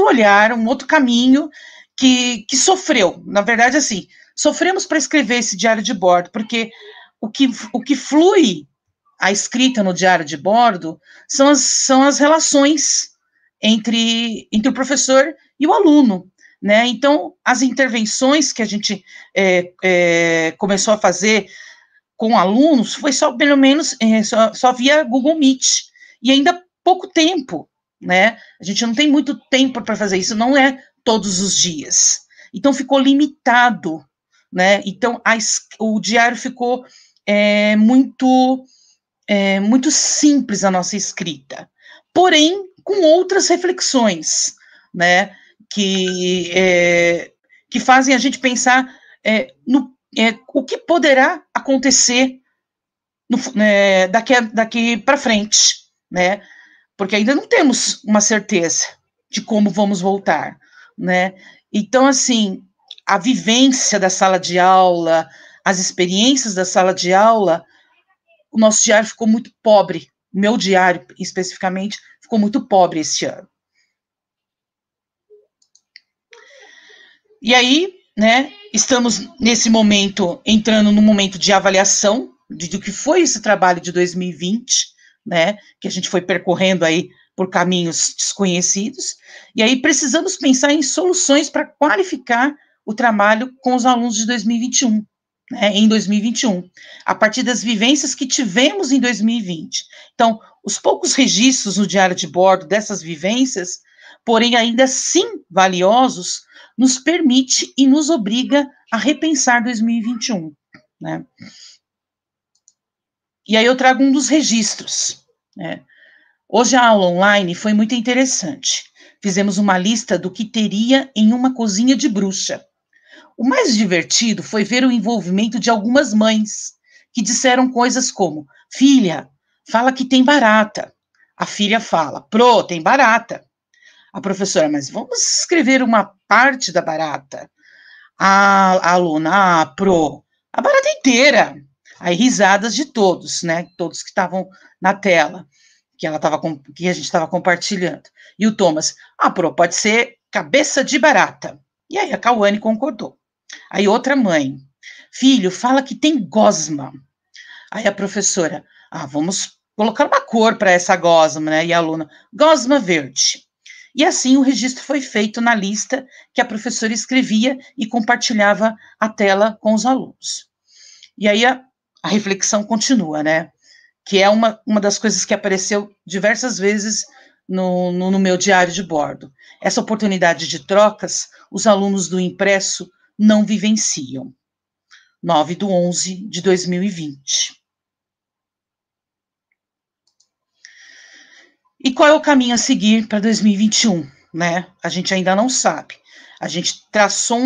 olhar, um outro caminho que sofreu. Na verdade, assim, sofremos para escrever esse diário de bordo, porque o que flui a escrita no diário de bordo são as relações entre o professor e o aluno, né? Então, as intervenções que a gente começou a fazer com alunos foi só, pelo menos, só via Google Meet, e ainda pouco tempo, né? A gente não tem muito tempo para fazer isso, não é todos os dias. Então, ficou limitado, né? Então, o diário ficou muito simples a nossa escrita, porém com outras reflexões, né, que fazem a gente pensar o que poderá acontecer daqui para frente, né, porque ainda não temos uma certeza de como vamos voltar, né, então, assim, a vivência da sala de aula, as experiências da sala de aula, o nosso diário ficou muito pobre, o meu diário, especificamente, ficou muito pobre esse ano. E aí, né, estamos nesse momento, entrando no momento de avaliação do que foi esse trabalho de 2020, né, que a gente foi percorrendo aí por caminhos desconhecidos, e aí precisamos pensar em soluções para qualificar o trabalho com os alunos de 2021. Em 2021, a partir das vivências que tivemos em 2020. Então, os poucos registros no diário de bordo dessas vivências, porém ainda assim valiosos, nos permite e nos obriga a repensar 2021, né? E aí eu trago um dos registros, né? Hoje a aula online foi muito interessante. Fizemos uma lista do que teria em uma cozinha de bruxa. O mais divertido foi ver o envolvimento de algumas mães, que disseram coisas como, filha, fala que tem barata. A filha fala, Pro, tem barata. A professora, mas vamos escrever uma parte da barata. A aluna, Pro, a barata inteira. Aí risadas de todos, né, todos que estavam na tela, que a gente estava compartilhando. E o Thomas, Pro, pode ser cabeça de barata. E aí a Cauane concordou. Aí outra mãe, filho, fala que tem gosma. Aí a professora, vamos colocar uma cor para essa gosma, né? E a aluna, gosma verde. E assim o registro foi feito na lista que a professora escrevia e compartilhava a tela com os alunos. E aí a reflexão continua, né? Que é uma das coisas que apareceu diversas vezes no meu diário de bordo. Essa oportunidade de trocas, os alunos do impresso não vivenciam. 9/11/2020. E qual é o caminho a seguir para 2021, né? A gente ainda não sabe. A gente traçou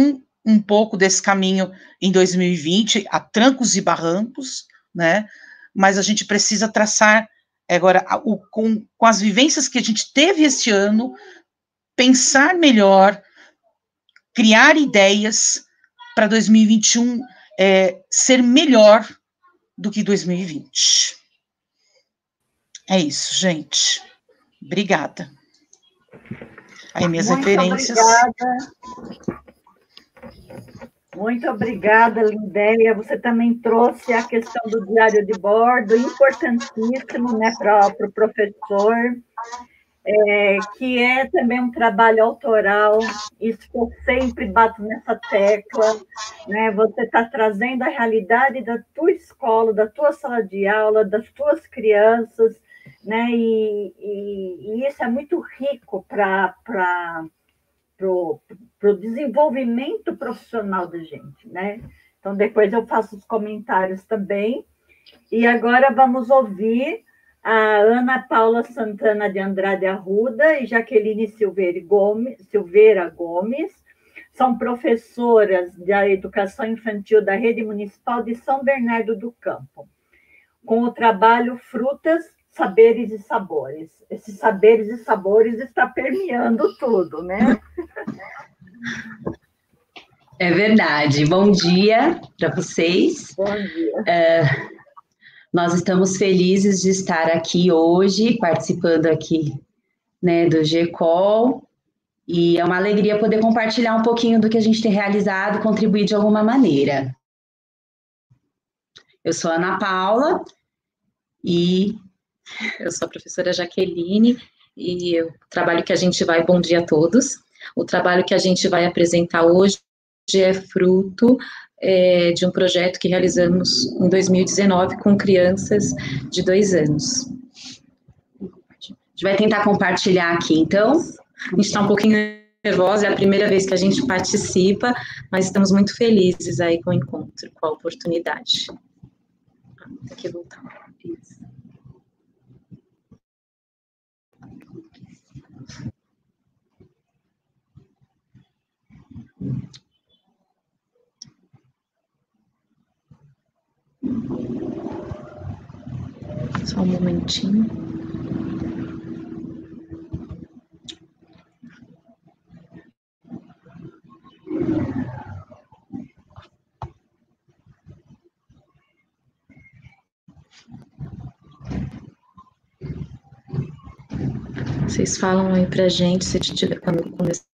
um pouco desse caminho em 2020, a trancos e barrancos, né? Mas a gente precisa traçar agora, com as vivências que a gente teve este ano, pensar melhor, criar ideias para 2021 ser melhor do que 2020. É isso, gente. Obrigada. Aí minhas referências. Muito obrigada, Lindéia. Você também trouxe a questão do diário de bordo, importantíssimo, né, para o professor, que é também um trabalho autoral. Isso que eu sempre bato nessa tecla, né? Você está trazendo a realidade da tua escola, da tua sala de aula, das tuas crianças, né? E isso é muito rico para o desenvolvimento profissional da gente, né? Então, depois eu faço os comentários também. E agora vamos ouvir a Ana Paula Santana de Andrade Arruda e Jaqueline Silveira Gomes. São professoras da Educação Infantil da Rede Municipal de São Bernardo do Campo, com o trabalho Frutas, Saberes e Sabores. Esses saberes e sabores está permeando tudo, né? É verdade. Bom dia para vocês. Bom dia. Nós estamos felizes de estar aqui hoje, participando aqui, né, do GCOL, e é uma alegria poder compartilhar um pouquinho do que a gente tem realizado e contribuir de alguma maneira. Eu sou a Ana Paula e eu sou a professora Jaqueline e o trabalho que a gente vai... Bom dia a todos. O trabalho que a gente vai apresentar hoje é fruto de um projeto que realizamos em 2019 com crianças de 2 anos. A gente vai tentar compartilhar aqui, então. A gente está um pouquinho nervosa, é a primeira vez que a gente participa, mas estamos muito felizes aí com o encontro, com a oportunidade. Tem que voltar. Isso. Só um momentinho. Vocês falam aí pra gente se tiver quando começar.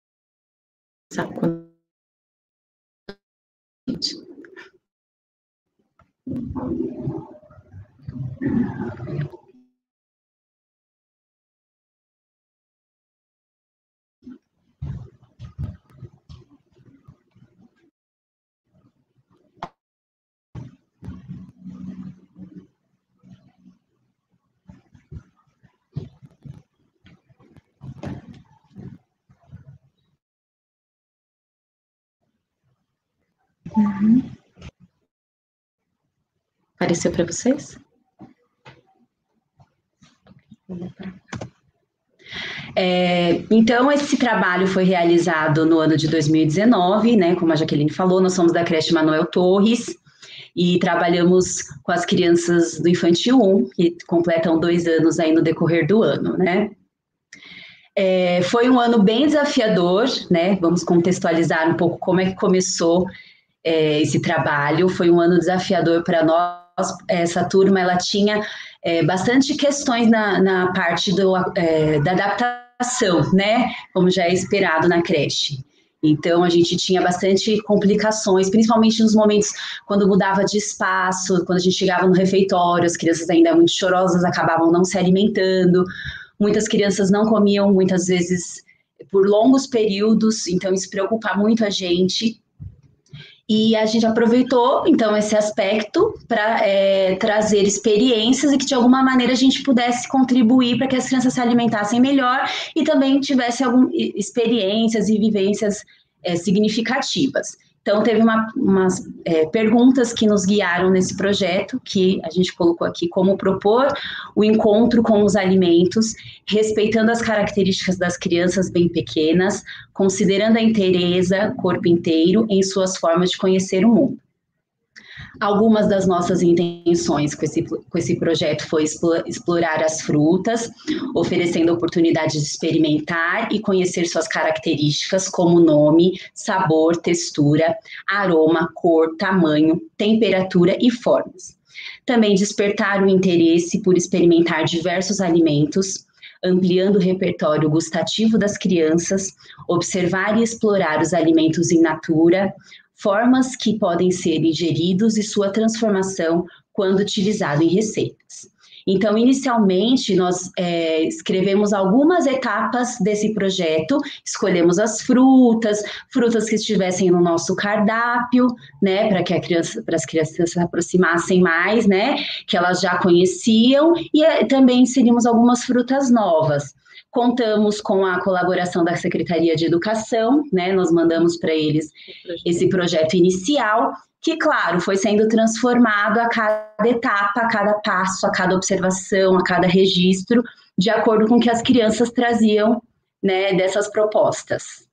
Apareceu para vocês? Então, esse trabalho foi realizado no ano de 2019, né? Como a Jaqueline falou, nós somos da creche Manuel Torres e trabalhamos com as crianças do Infantil 1, que completam 2 anos aí no decorrer do ano, né? Foi um ano bem desafiador, né? Vamos contextualizar um pouco como é que começou esse trabalho. Foi um ano desafiador para nós. Essa turma, ela tinha bastante questões na parte da adaptação, né? Como já é esperado na creche. Então, a gente tinha bastante complicações, principalmente nos momentos quando mudava de espaço, quando a gente chegava no refeitório, as crianças ainda muito chorosas acabavam não se alimentando, muitas crianças não comiam, muitas vezes por longos períodos, então isso preocupa muito a gente. E a gente aproveitou, então, esse aspecto para trazer experiências e que, de alguma maneira, a gente pudesse contribuir para que as crianças se alimentassem melhor e também tivesse algumas experiências e vivências significativas. Então, teve umas perguntas que nos guiaram nesse projeto, que a gente colocou aqui como propor o encontro com os alimentos, respeitando as características das crianças bem pequenas, considerando a inteireza, corpo inteiro, em suas formas de conhecer o mundo. Algumas das nossas intenções com esse projeto foi explorar as frutas, oferecendo oportunidades de experimentar e conhecer suas características, como nome, sabor, textura, aroma, cor, tamanho, temperatura e formas. Também despertar o interesse por experimentar diversos alimentos, ampliando o repertório gustativo das crianças, observar e explorar os alimentos in natura, formas que podem ser ingeridos e sua transformação quando utilizado em receitas. Então, inicialmente, nós escrevemos algumas etapas desse projeto, escolhemos as frutas que estivessem no nosso cardápio, né, para as crianças se aproximassem mais, né, que elas já conheciam, e também inserimos algumas frutas novas. Contamos com a colaboração da Secretaria de Educação, né, nós mandamos para eles esse projeto inicial, que, claro, foi sendo transformado a cada etapa, a cada passo, a cada observação, a cada registro, de acordo com o que as crianças traziam, né, dessas propostas.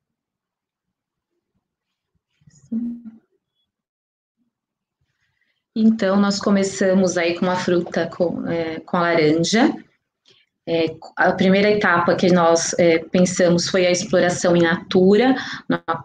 Então, nós começamos aí com uma fruta com a laranja. A primeira etapa que nós pensamos foi a exploração in natura,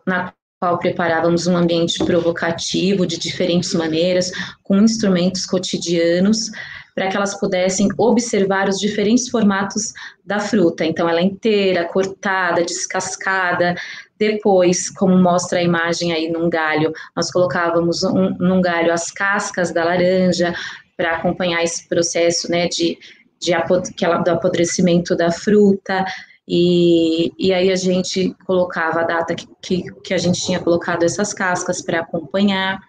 na qual preparávamos um ambiente provocativo de diferentes maneiras, com instrumentos cotidianos, para que elas pudessem observar os diferentes formatos da fruta. Então, ela inteira, cortada, descascada. Depois, como mostra a imagem aí num galho, nós colocávamos num galho as cascas da laranja, para acompanhar esse processo, né, do apodrecimento da fruta, e aí a gente colocava a data que a gente tinha colocado essas cascas para acompanhar,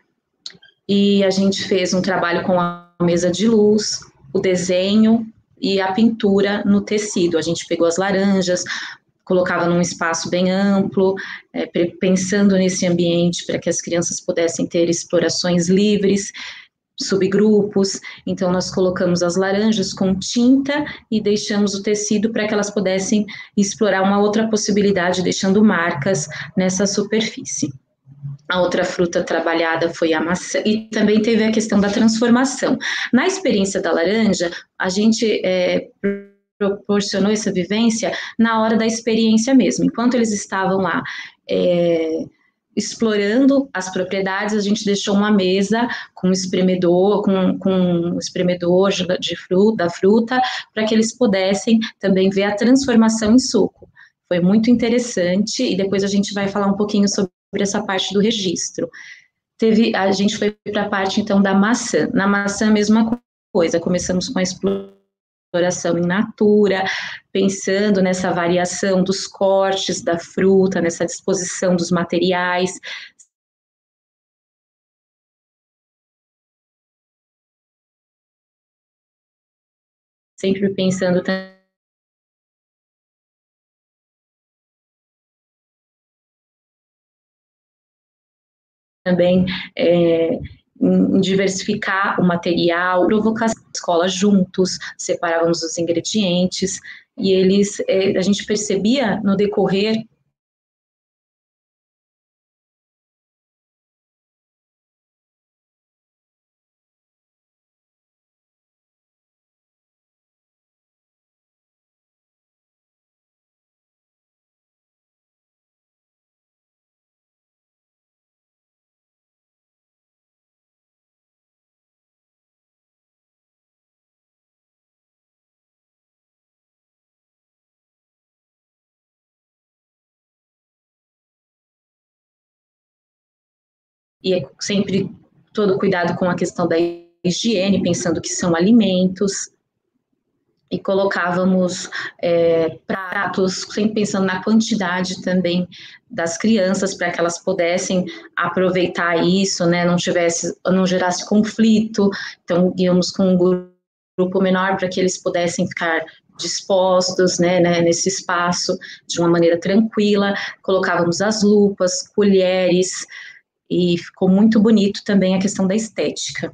e a gente fez um trabalho com a mesa de luz, o desenho e a pintura no tecido. A gente pegou as laranjas, colocava num espaço bem amplo, pensando nesse ambiente para que as crianças pudessem ter explorações livres, subgrupos. Então, nós colocamos as laranjas com tinta e deixamos o tecido para que elas pudessem explorar uma outra possibilidade, deixando marcas nessa superfície. A outra fruta trabalhada foi a maçã, e também teve a questão da transformação. Na experiência da laranja, a gente proporcionou essa vivência na hora da experiência mesmo. Enquanto eles estavam lá explorando as propriedades, a gente deixou uma mesa com um espremedor, com um espremedor da fruta, para que eles pudessem também ver a transformação em suco. Foi muito interessante, e depois a gente vai falar um pouquinho sobre essa parte do registro. A gente foi para a parte, então, da maçã. Na maçã, a mesma coisa, começamos com a exploração in natura, pensando nessa variação dos cortes da fruta, nessa disposição dos materiais, sempre pensando também em diversificar o material, provocar a escola juntos, separávamos os ingredientes, e a gente percebia no decorrer e é sempre todo cuidado com a questão da higiene, pensando que são alimentos, e colocávamos pratos, sempre pensando na quantidade também das crianças, para que elas pudessem aproveitar isso, né, não gerasse conflito. Então, íamos com um grupo menor para que eles pudessem ficar dispostos, né, nesse espaço de uma maneira tranquila. Colocávamos as lupas, colheres, e ficou muito bonito também a questão da estética.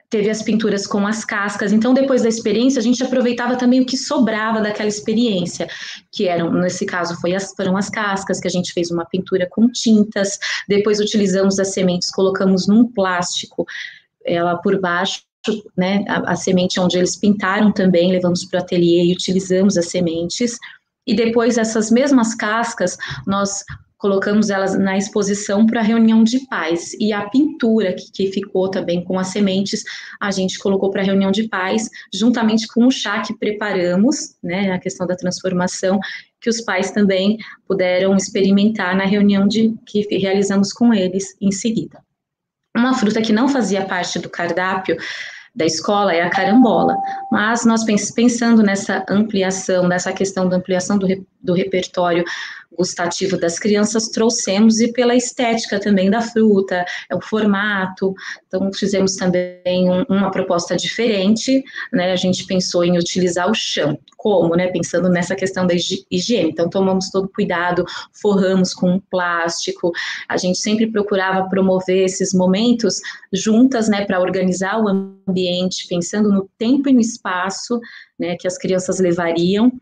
Teve as pinturas com as cascas, então depois da experiência a gente aproveitava também o que sobrava daquela experiência, que eram, nesse caso foram as cascas, que a gente fez uma pintura com tintas, depois utilizamos as sementes, colocamos num plástico, ela por baixo, né, a semente onde eles pintaram também, levamos para o ateliê e utilizamos as sementes, e depois essas mesmas cascas, nós colocamos elas na exposição para a reunião de pais, e a pintura que ficou também com as sementes, a gente colocou para a reunião de pais, juntamente com o chá que preparamos, né, a questão da transformação, que os pais também puderam experimentar na reunião que realizamos com eles em seguida. Uma fruta que não fazia parte do cardápio da escola é a carambola, mas nós pensando nessa ampliação, nessa questão da ampliação do repertório gustativo das crianças, trouxemos, e pela estética também da fruta, o formato, então fizemos também uma proposta diferente, né, a gente pensou em utilizar o chão, como, né, pensando nessa questão da higiene, então tomamos todo cuidado, forramos com plástico, a gente sempre procurava promover esses momentos juntas, né, para organizar o ambiente, pensando no tempo e no espaço, né, que as crianças levariam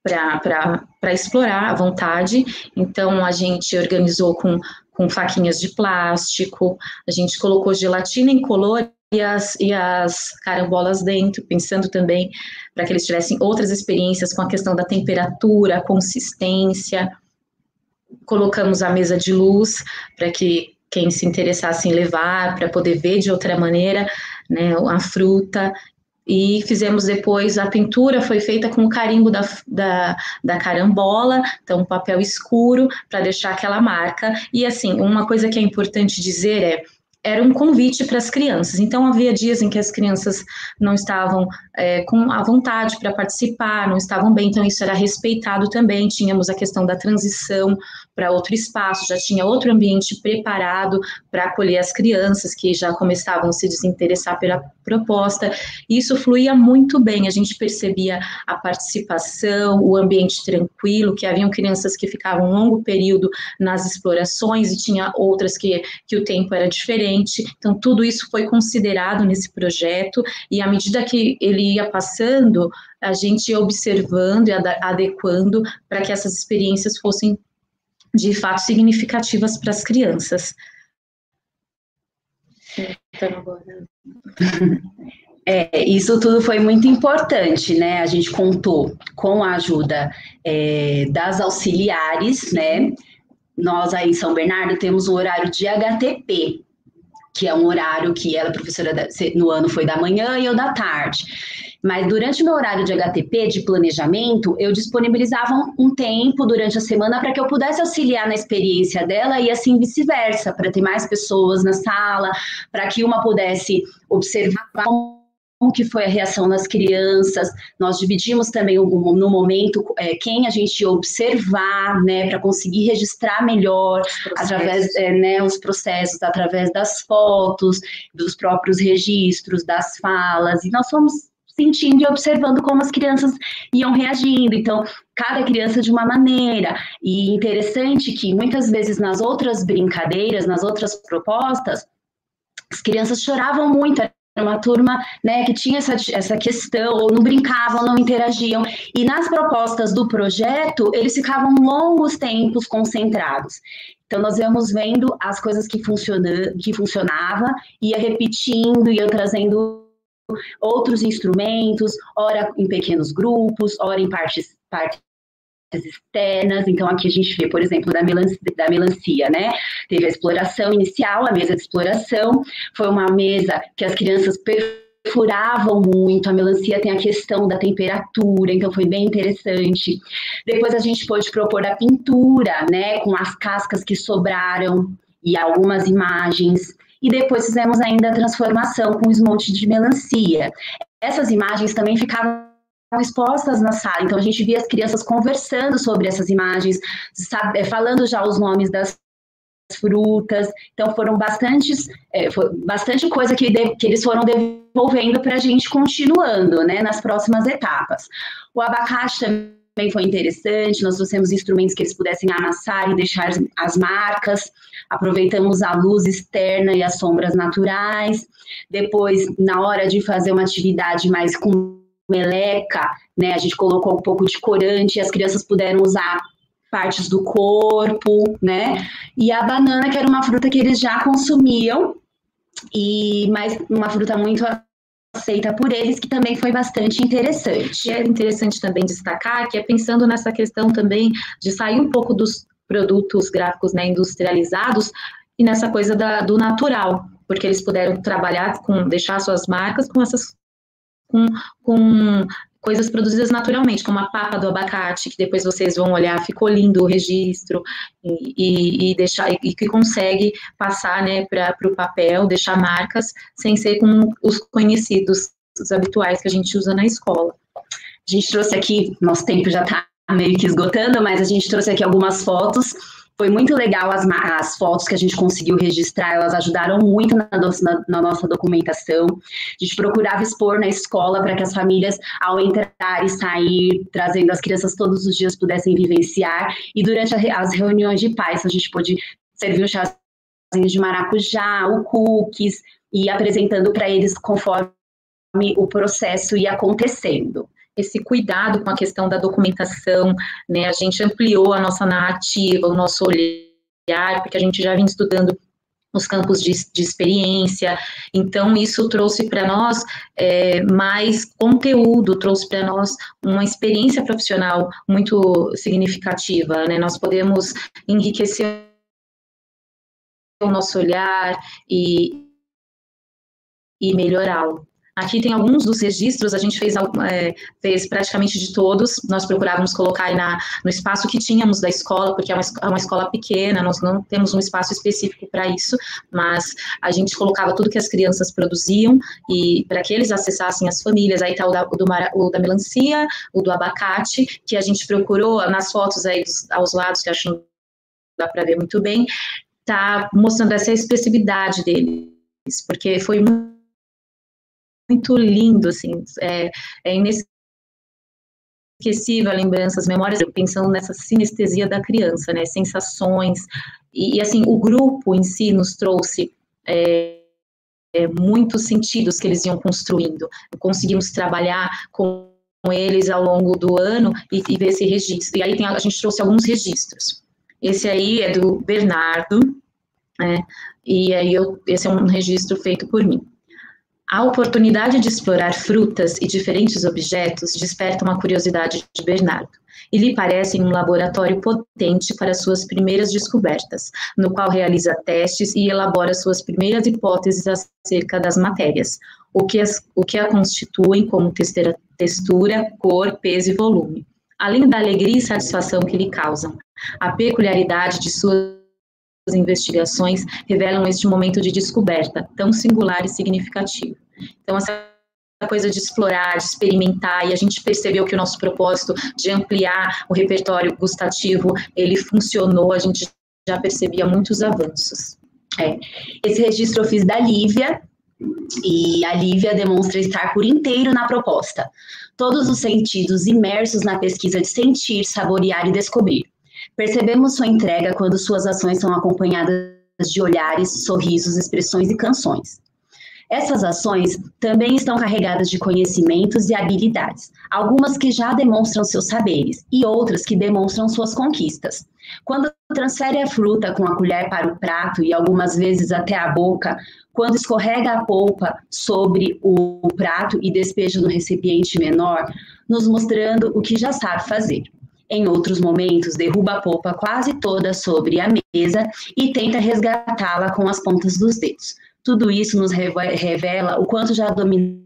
para explorar à vontade. Então a gente organizou com faquinhas de plástico, a gente colocou gelatina incolor e as carambolas dentro, pensando também para que eles tivessem outras experiências com a questão da temperatura, a consistência. Colocamos a mesa de luz para que quem se interessasse em levar, para poder ver de outra maneira, né, a fruta. E fizemos depois, a pintura foi feita com o carimbo da carambola, então um papel escuro para deixar aquela marca. E assim, uma coisa que é importante dizer era um convite para as crianças, então havia dias em que as crianças não estavam com a vontade para participar, não estavam bem, então isso era respeitado também, tínhamos a questão da transição para outro espaço, já tinha outro ambiente preparado para acolher as crianças que já começavam a se desinteressar pela proposta, e isso fluía muito bem, a gente percebia a participação, o ambiente tranquilo, que haviam crianças que ficavam um longo período nas explorações e tinha outras que o tempo era diferente. Então, tudo isso foi considerado nesse projeto, e à medida que ele ia passando, a gente ia observando e adequando para que essas experiências fossem, de fato, significativas para as crianças. Então, agora... Isso tudo foi muito importante, né? A gente contou com a ajuda das auxiliares, né? Nós aí em São Bernardo temos um horário de HTP, que é um horário que ela, professora, no ano foi da manhã e eu da tarde. Mas durante o meu horário de HTP, de planejamento, eu disponibilizava um tempo durante a semana para que eu pudesse auxiliar na experiência dela e assim vice-versa, para ter mais pessoas na sala, para que uma pudesse observar como que foi a reação das crianças. Nós dividimos também no momento quem a gente ia observar, né, para conseguir registrar melhor através, os processos, através das fotos, dos próprios registros, das falas, e nós fomos sentindo e observando como as crianças iam reagindo, então cada criança de uma maneira, e interessante que muitas vezes nas outras brincadeiras, nas outras propostas, as crianças choravam muito. Era uma turma, né, que tinha essa questão, ou não brincavam, não interagiam. E nas propostas do projeto, eles ficavam longos tempos concentrados. Então, nós íamos vendo as coisas que funcionava, ia repetindo, ia trazendo outros instrumentos, ora em pequenos grupos, ora em partes externas. Então aqui a gente vê, por exemplo, da melancia, né? Teve a exploração inicial, a mesa de exploração, foi uma mesa que as crianças perfuravam muito, a melancia tem a questão da temperatura, então foi bem interessante. Depois a gente pôde propor a pintura, né, com as cascas que sobraram, e algumas imagens, e depois fizemos ainda a transformação com esmalte de melancia. Essas imagens também ficavam expostas na sala, então a gente via as crianças conversando sobre essas imagens, falando já os nomes das frutas, então foram bastante coisa que eles foram devolvendo para a gente continuando, né, nas próximas etapas. O abacate também foi interessante, nós trouxemos instrumentos que eles pudessem amassar e deixar as marcas, aproveitamos a luz externa e as sombras naturais. Depois, na hora de fazer uma atividade mais com meleca, né, a gente colocou um pouco de corante, e as crianças puderam usar partes do corpo, né, e a banana, que era uma fruta que eles já consumiam, mas uma fruta muito aceita por eles, que também foi bastante interessante. E é interessante também destacar que pensando nessa questão também de sair um pouco dos produtos gráficos, né, industrializados e nessa coisa do natural, porque eles puderam trabalhar deixar suas marcas com coisas produzidas naturalmente, como a papa do abacate, que depois vocês vão olhar, ficou lindo o registro, e que consegue passar, né, para o papel, deixar marcas, sem ser com os conhecidos, os habituais que a gente usa na escola. A gente trouxe aqui, nosso tempo já está meio que esgotando, mas a gente trouxe aqui algumas fotos. Foi muito legal as fotos que a gente conseguiu registrar, elas ajudaram muito na nossa documentação. A gente procurava expor na escola para que as famílias, ao entrar e sair, trazendo as crianças todos os dias, pudessem vivenciar. E durante as reuniões de pais, a gente pôde servir um chazinho de maracujá, o cookies, e apresentando para eles conforme o processo ia acontecendo. Esse cuidado com a questão da documentação, né, a gente ampliou a nossa narrativa, o nosso olhar, porque a gente já vinha estudando os campos de experiência, então isso trouxe para nós mais conteúdo, trouxe para nós uma experiência profissional muito significativa, né, nós podemos enriquecer o nosso olhar e melhorá-lo. Aqui tem alguns dos registros, a gente fez praticamente de todos, nós procurávamos colocar no espaço que tínhamos da escola, porque é uma escola pequena, nós não temos um espaço específico para isso, mas a gente colocava tudo que as crianças produziam, e para que eles acessassem as famílias. Aí está o da melancia, o do abacate, que a gente procurou nas fotos aí aos lados, que acho que não dá para ver muito bem, está mostrando essa expressividade deles, porque foi muito lindo, assim, é inesquecível a lembrança, as memórias, pensando nessa sinestesia da criança, né, sensações, e assim, o grupo em si nos trouxe muitos sentidos que eles iam construindo, conseguimos trabalhar com eles ao longo do ano e ver esse registro, e aí a gente trouxe alguns registros. Esse aí é do Bernardo, e aí esse é um registro feito por mim. A oportunidade de explorar frutas e diferentes objetos desperta uma curiosidade de Bernardo, e lhe parecem um laboratório potente para suas primeiras descobertas, no qual realiza testes e elabora suas primeiras hipóteses acerca das matérias, o que a constituem como textura, cor, peso e volume, além da alegria e satisfação que lhe causam. A peculiaridade de suas investigações revelam este momento de descoberta, tão singular e significativo. Então, essa coisa de explorar, de experimentar, e a gente percebeu que o nosso propósito de ampliar o repertório gustativo, ele funcionou, a gente já percebia muitos avanços. Esse registro eu fiz da Lívia, e a Lívia demonstra estar por inteiro na proposta. Todos os sentidos imersos na pesquisa de sentir, saborear e descobrir. Percebemos sua entrega quando suas ações são acompanhadas de olhares, sorrisos, expressões e canções. Essas ações também estão carregadas de conhecimentos e habilidades, algumas que já demonstram seus saberes e outras que demonstram suas conquistas. Quando transfere a fruta com a colher para o prato e algumas vezes até a boca, quando escorrega a polpa sobre o prato e despeja no recipiente menor, nos mostrando o que já sabe fazer. Em outros momentos, derruba a polpa quase toda sobre a mesa e tenta resgatá-la com as pontas dos dedos. Tudo isso nos revela o quanto já domina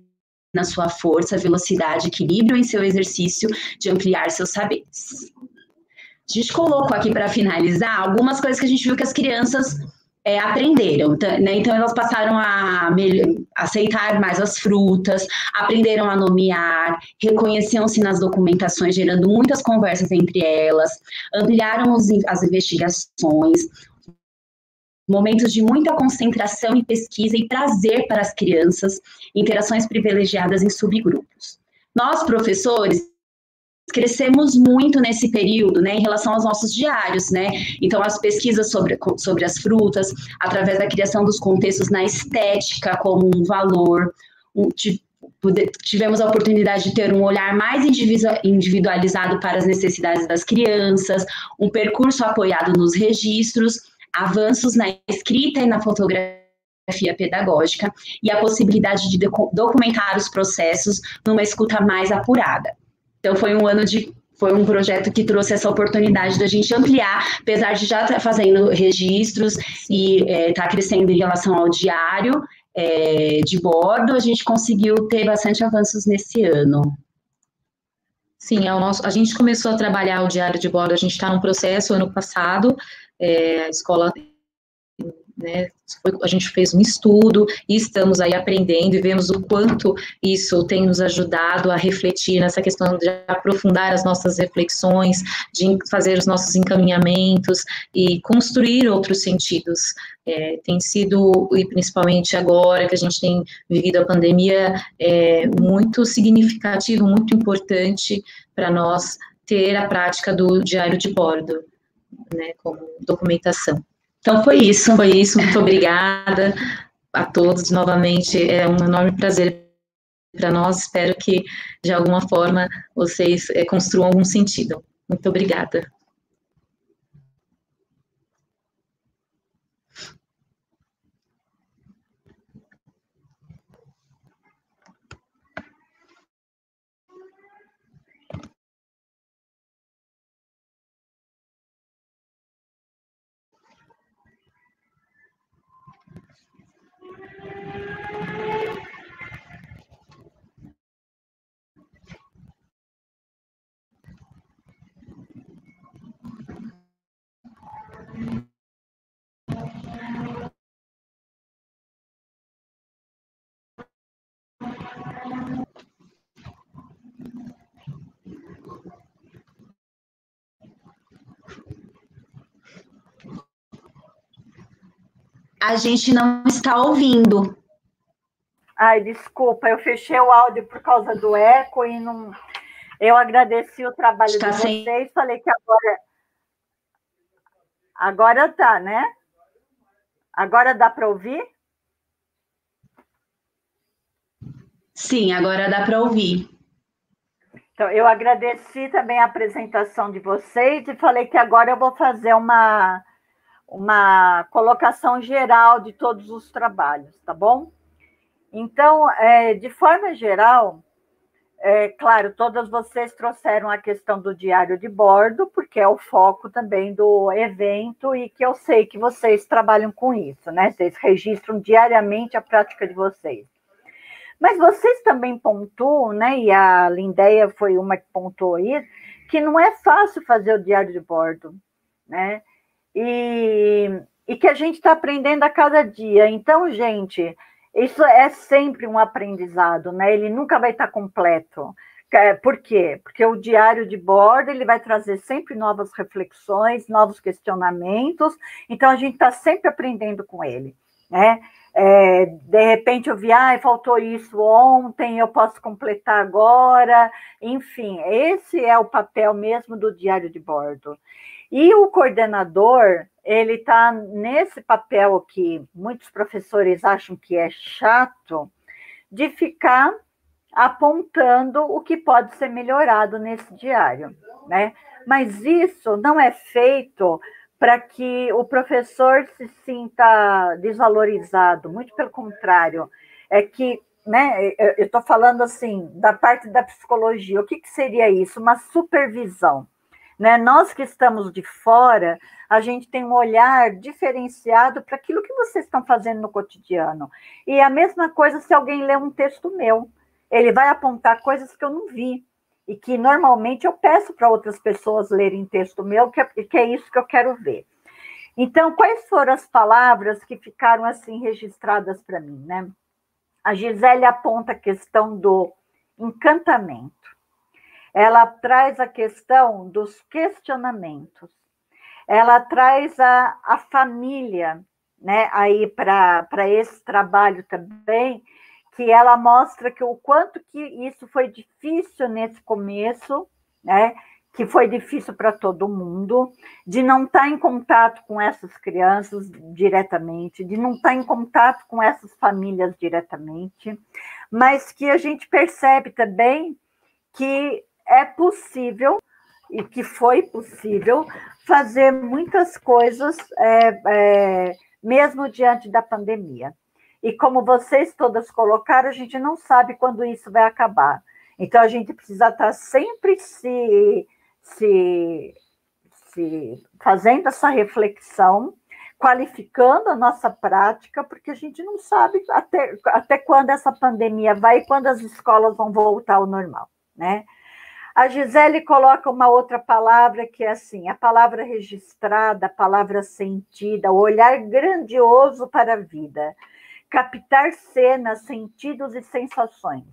sua força, velocidade, equilíbrio em seu exercício de ampliar seus saberes. A gente colocou aqui para finalizar algumas coisas que a gente viu que as crianças aprenderam, né? Então elas passaram a aceitar mais as frutas, aprenderam a nomear, reconheciam-se nas documentações, gerando muitas conversas entre elas, ampliaram as investigações, momentos de muita concentração e pesquisa e prazer para as crianças, interações privilegiadas em subgrupos. Nós, professores, crescemos muito nesse período, né, em relação aos nossos diários, né, então as pesquisas sobre as frutas, através da criação dos contextos na estética como um valor, tivemos a oportunidade de ter um olhar mais individualizado para as necessidades das crianças, um percurso apoiado nos registros, avanços na escrita e na fotografia pedagógica e a possibilidade de documentar os processos numa escuta mais apurada. Então, foi um projeto que trouxe essa oportunidade da gente ampliar, apesar de já estar fazendo registros e estar crescendo em relação ao diário de bordo, a gente conseguiu ter bastante avanços nesse ano. Sim, a gente começou a trabalhar o diário de bordo, a gente está num processo ano passado, a escola, né, a gente fez um estudo e estamos aí aprendendo e vemos o quanto isso tem nos ajudado a refletir nessa questão de aprofundar as nossas reflexões, de fazer os nossos encaminhamentos e construir outros sentidos. Tem sido, e principalmente agora que a gente tem vivido a pandemia, muito significativo, muito importante para nós ter a prática do diário de bordo, né, como documentação. Então, foi isso, muito obrigada a todos, novamente, é um enorme prazer para nós, espero que, de alguma forma, vocês construam algum sentido. Muito obrigada. A gente não está ouvindo. Ai, desculpa, eu fechei o áudio por causa do eco e não... Eu agradeci o trabalho de vocês, falei que agora tá, né? Agora dá para ouvir? Sim, agora dá para ouvir. Então, eu agradeci também a apresentação de vocês e falei que agora eu vou fazer uma colocação geral de todos os trabalhos, tá bom? Então, de forma geral, claro, todas vocês trouxeram a questão do diário de bordo, porque é o foco também do evento e que eu sei que vocês trabalham com isso, né? Vocês registram diariamente a prática de vocês. Mas vocês também pontuam, né? E a Lindéia foi uma que pontuou isso, que não é fácil fazer o diário de bordo, né? E que a gente está aprendendo a cada dia. Então, gente, isso é sempre um aprendizado, né? Ele nunca vai estar completo. Por quê? Porque o diário de bordo ele vai trazer sempre novas reflexões, novos questionamentos. Então, a gente está sempre aprendendo com ele, né? De repente eu vi, faltou isso ontem, eu posso completar agora. Enfim, esse é o papel mesmo do diário de bordo. E o coordenador, ele está nesse papel que muitos professores acham que é chato, de ficar apontando o que pode ser melhorado nesse diário, né? Mas isso não é feito para que o professor se sinta desvalorizado, muito pelo contrário, é que, né, eu estou falando assim, da parte da psicologia, o que seria isso? Uma supervisão. Né? Nós que estamos de fora, a gente tem um olhar diferenciado para aquilo que vocês estão fazendo no cotidiano. E a mesma coisa se alguém lê um texto meu, ele vai apontar coisas que eu não vi, e que normalmente eu peço para outras pessoas lerem texto meu, que é isso que eu quero ver. Então, quais foram as palavras que ficaram assim registradas para mim, né? A Gisele aponta a questão do encantamento. Ela traz a questão dos questionamentos. Ela traz a família, né, aí para esse trabalho também, que ela mostra que o quanto que isso foi difícil nesse começo, né, que foi difícil para todo mundo, de não estar em contato com essas crianças diretamente, de não estar em contato com essas famílias diretamente, mas que a gente percebe também que é possível, e que foi possível, fazer muitas coisas, mesmo diante da pandemia. E como vocês todas colocaram, a gente não sabe quando isso vai acabar. Então, a gente precisa estar sempre se fazendo essa reflexão, qualificando a nossa prática, porque a gente não sabe até quando essa pandemia vai e quando as escolas vão voltar ao normal, né? A Gisele coloca uma outra palavra que é assim, a palavra registrada, a palavra sentida, o olhar grandioso para a vida, captar cenas, sentidos e sensações.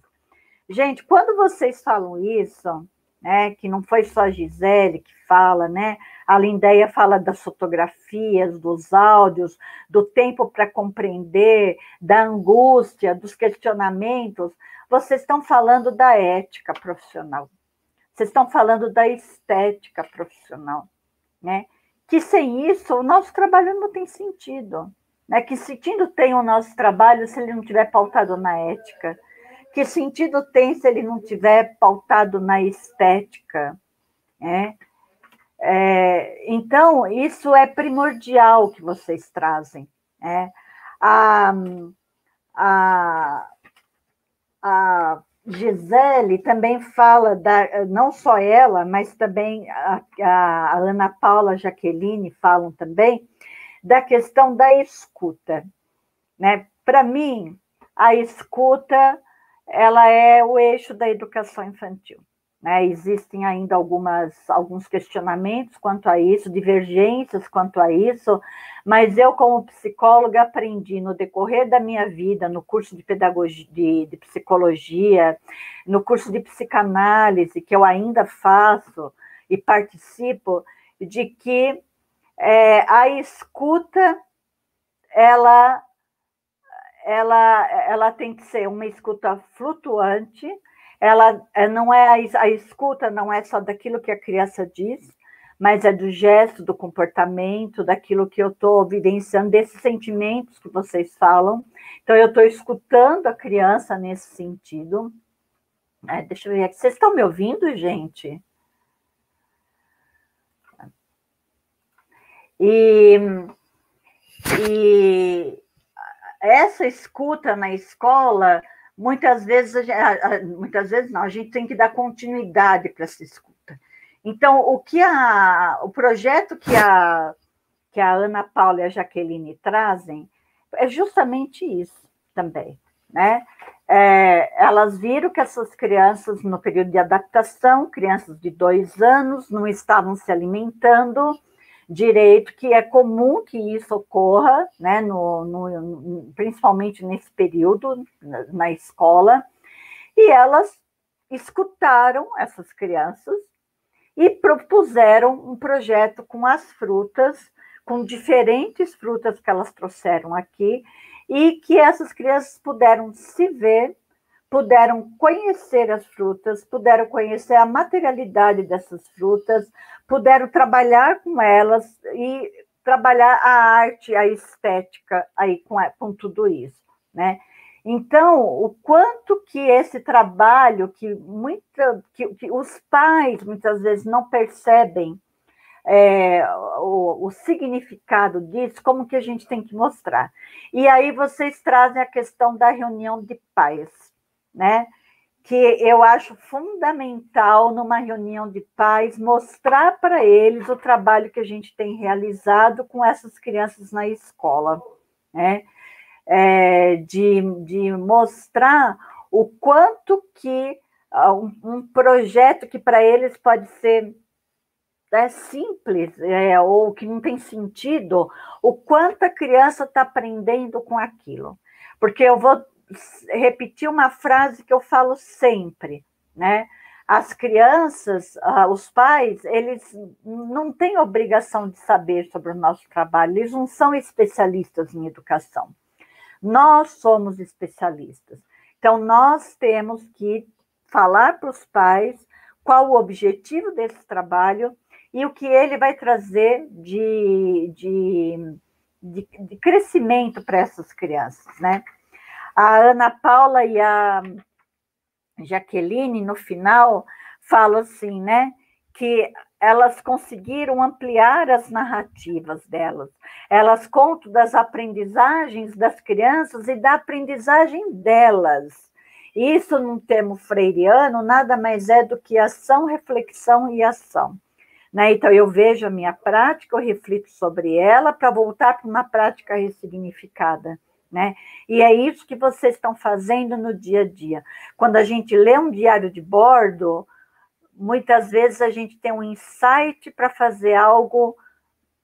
Gente, quando vocês falam isso, né, que não foi só a Gisele que fala, né? A Lindéia fala das fotografias, dos áudios, do tempo para compreender, da angústia, dos questionamentos. Vocês estão falando da ética profissional. Vocês estão falando da estética profissional, né? Que sem isso o nosso trabalho não tem sentido, né? Que sentido tem o nosso trabalho se ele não estiver pautado na ética? Que sentido tem se ele não estiver pautado na estética, né? Então, isso é primordial que vocês trazem, né? A Gisele também fala, não só ela, mas também a Ana Paula, a Jaqueline falam também, da questão da escuta, né? Para mim, a escuta, ela é o eixo da educação infantil, né? Existem ainda alguns questionamentos quanto a isso, divergências quanto a isso, mas eu, como psicóloga, aprendi no decorrer da minha vida, no curso de pedagogia, de psicologia, no curso de psicanálise, que eu ainda faço e participo, de que a escuta, ela tem que ser uma escuta flutuante, ela não é a escuta não é só daquilo que a criança diz, mas é do gesto, do comportamento, daquilo que eu estou vivenciando, desses sentimentos que vocês falam. Então, eu estou escutando a criança nesse sentido. Deixa eu ver aqui. Vocês estão me ouvindo, gente? E essa escuta na escola, muitas vezes não, a gente tem que dar continuidade para essa escuta. Então, o projeto que a Ana Paula e a Jaqueline trazem é justamente isso também, né? Elas viram que essas crianças, no período de adaptação, crianças de 2 anos, não estavam se alimentando direito, que é comum que isso ocorra, né, principalmente nesse período, na escola, e elas escutaram essas crianças e propuseram um projeto com as frutas, com diferentes frutas que elas trouxeram aqui, e que essas crianças puderam se ver, puderam conhecer as frutas, puderam conhecer a materialidade dessas frutas, puderam trabalhar com elas e trabalhar a arte, a estética aí com tudo isso, né? Então, o quanto que esse trabalho, que os pais muitas vezes não percebem o significado disso, como que a gente tem que mostrar. E aí vocês trazem a questão da reunião de pais, né? Que eu acho fundamental numa reunião de pais mostrar para eles o trabalho que a gente tem realizado com essas crianças na escola, né? De mostrar o quanto que um projeto que para eles pode ser simples, ou que não tem sentido, o quanto a criança está aprendendo com aquilo. Porque eu vou repetir uma frase que eu falo sempre, né? As crianças, os pais, eles não têm obrigação de saber sobre o nosso trabalho, eles não são especialistas em educação. Nós somos especialistas. Então, nós temos que falar para os pais qual o objetivo desse trabalho e o que ele vai trazer de crescimento para essas crianças, né? A Ana Paula e a Jaqueline, no final, falam assim, né? Que elas conseguiram ampliar as narrativas delas. Elas contam das aprendizagens das crianças e da aprendizagem delas. Isso, num termo freiriano, nada mais é do que ação, reflexão e ação. Né? Então, eu vejo a minha prática, eu reflito sobre ela para voltar para uma prática ressignificada. Né? E é isso que vocês estão fazendo no dia a dia. Quando a gente lê um diário de bordo, muitas vezes a gente tem um insight para fazer algo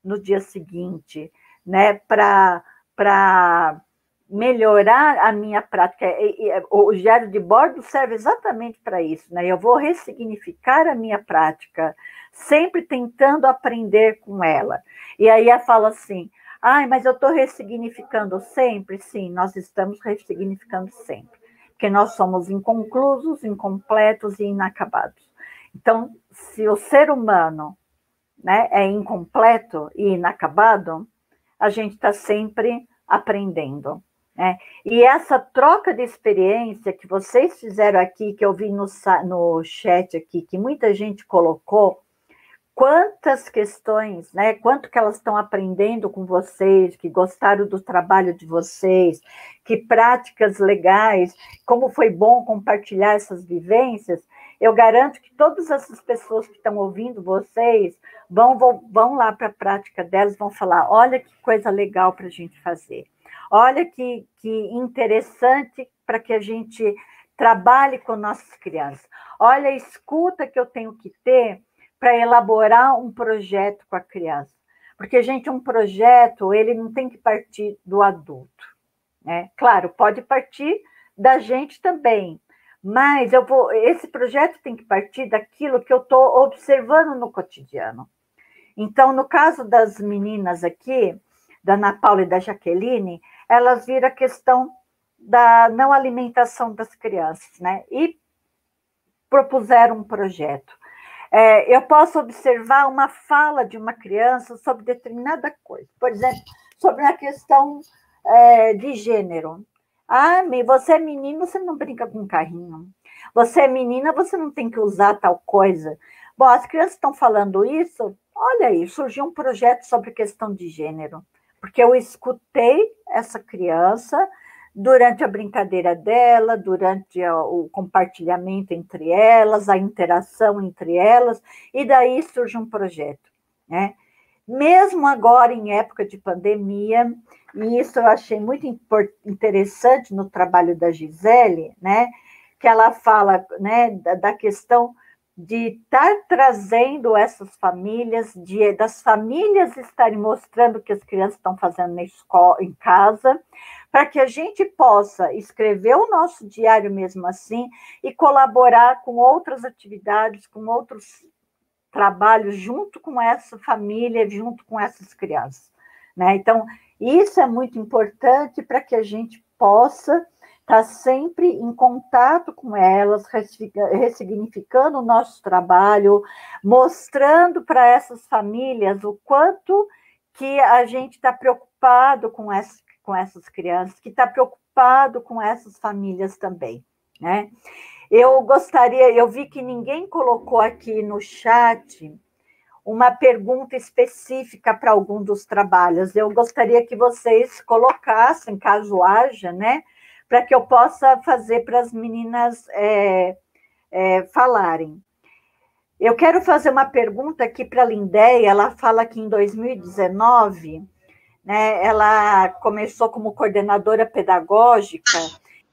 no dia seguinte, né? Para melhorar a minha prática. O diário de bordo serve exatamente para isso, né? Eu vou ressignificar a minha prática, sempre tentando aprender com ela. E aí ela fala assim, mas eu estou ressignificando sempre? Sim, nós estamos ressignificando sempre, porque nós somos inconclusos, incompletos e inacabados. Então, se o ser humano, né, é incompleto e inacabado, a gente está sempre aprendendo. Né? E essa troca de experiência que vocês fizeram aqui, que eu vi no chat aqui, que muita gente colocou, quantas questões, né? Quanto que elas estão aprendendo com vocês, que gostaram do trabalho de vocês, que práticas legais, como foi bom compartilhar essas vivências. Eu garanto que todas essas pessoas que estão ouvindo vocês vão lá para a prática delas, vão falar, olha que coisa legal para a gente fazer. Olha que interessante para que a gente trabalhe com nossas crianças. Olha a escuta que eu tenho que ter para elaborar um projeto com a criança. Porque, gente, um projeto, ele não tem que partir do adulto. Né? Claro, pode partir da gente também, mas esse projeto tem que partir daquilo que eu estou observando no cotidiano. Então, no caso das meninas aqui, da Ana Paula e da Jaqueline, elas viram a questão da não alimentação das crianças, né? E propuseram um projeto. Eu posso observar uma fala de uma criança sobre determinada coisa. Por exemplo, sobre a questão de gênero. Você é menino, você não brinca com carrinho. Você é menina, você não tem que usar tal coisa. Bom, as crianças estão falando isso, olha aí, surgiu um projeto sobre questão de gênero. Porque eu escutei essa criança durante a brincadeira dela, durante o compartilhamento entre elas, a interação entre elas, e daí surge um projeto. Né? Mesmo agora, em época de pandemia, e isso eu achei muito interessante no trabalho da Gisele, né? Que ela fala, né, da questão de estar trazendo essas famílias, das famílias estarem mostrando o que as crianças estão fazendo na escola, em casa, para que a gente possa escrever o nosso diário mesmo assim e colaborar com outras atividades, com outros trabalhos junto com essa família, junto com essas crianças. Né? Então, isso é muito importante para que a gente possa estar sempre em contato com elas, ressignificando o nosso trabalho, mostrando para essas famílias o quanto que a gente está preocupado com essas crianças, que está preocupado com essas famílias também, né? Eu vi que ninguém colocou aqui no chat uma pergunta específica para algum dos trabalhos. Eu gostaria que vocês colocassem, caso haja, né? Para que eu possa fazer para as meninas falarem. Eu quero fazer uma pergunta aqui para a Lindéia. Ela fala que em 2019, né, ela começou como coordenadora pedagógica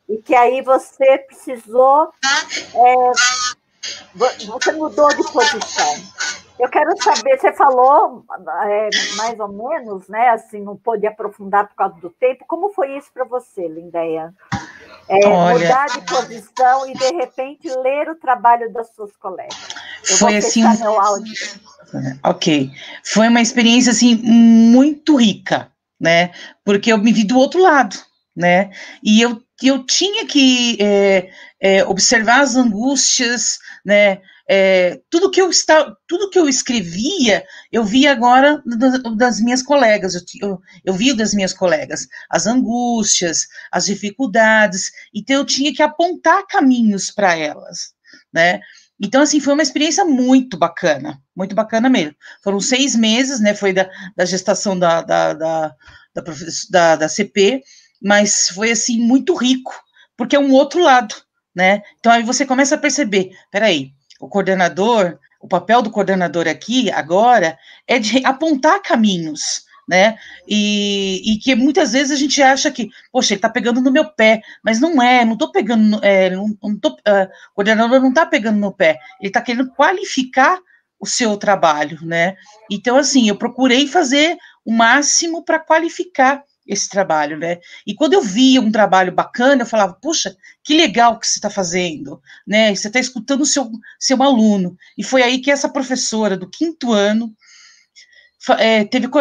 e que aí você precisou... você mudou de posição. Eu quero saber, você falou mais ou menos, né? Assim, não pôde aprofundar por causa do tempo. Como foi isso para você, Lindéia? Mudar de posição e, de repente, ler o trabalho das suas colegas. Eu vou fechar meu áudio. Ok. Foi uma experiência, assim, muito rica, né? Porque eu me vi do outro lado, né? E eu tinha que observar as angústias, né? Tudo que eu escrevia, eu via agora das minhas colegas, eu vi das minhas colegas, as angústias, as dificuldades, então eu tinha que apontar caminhos para elas, né? Então, assim, foi uma experiência muito bacana mesmo. Foram 6 meses, né? Foi da gestação da CP, mas foi, assim, muito rico, porque é um outro lado, né? Então, aí você começa a perceber, peraí, o papel do coordenador aqui, agora, é de apontar caminhos, né? E que muitas vezes a gente acha que, poxa, ele está pegando no meu pé, mas não é, não estou pegando, o coordenador não está pegando no pé, ele está querendo qualificar o seu trabalho, né? Então, assim, eu procurei fazer o máximo para qualificar esse trabalho, né? E quando eu via um trabalho bacana, eu falava, puxa, que legal que você está fazendo, né? Você está escutando o seu aluno. E foi aí que essa professora do 5º ano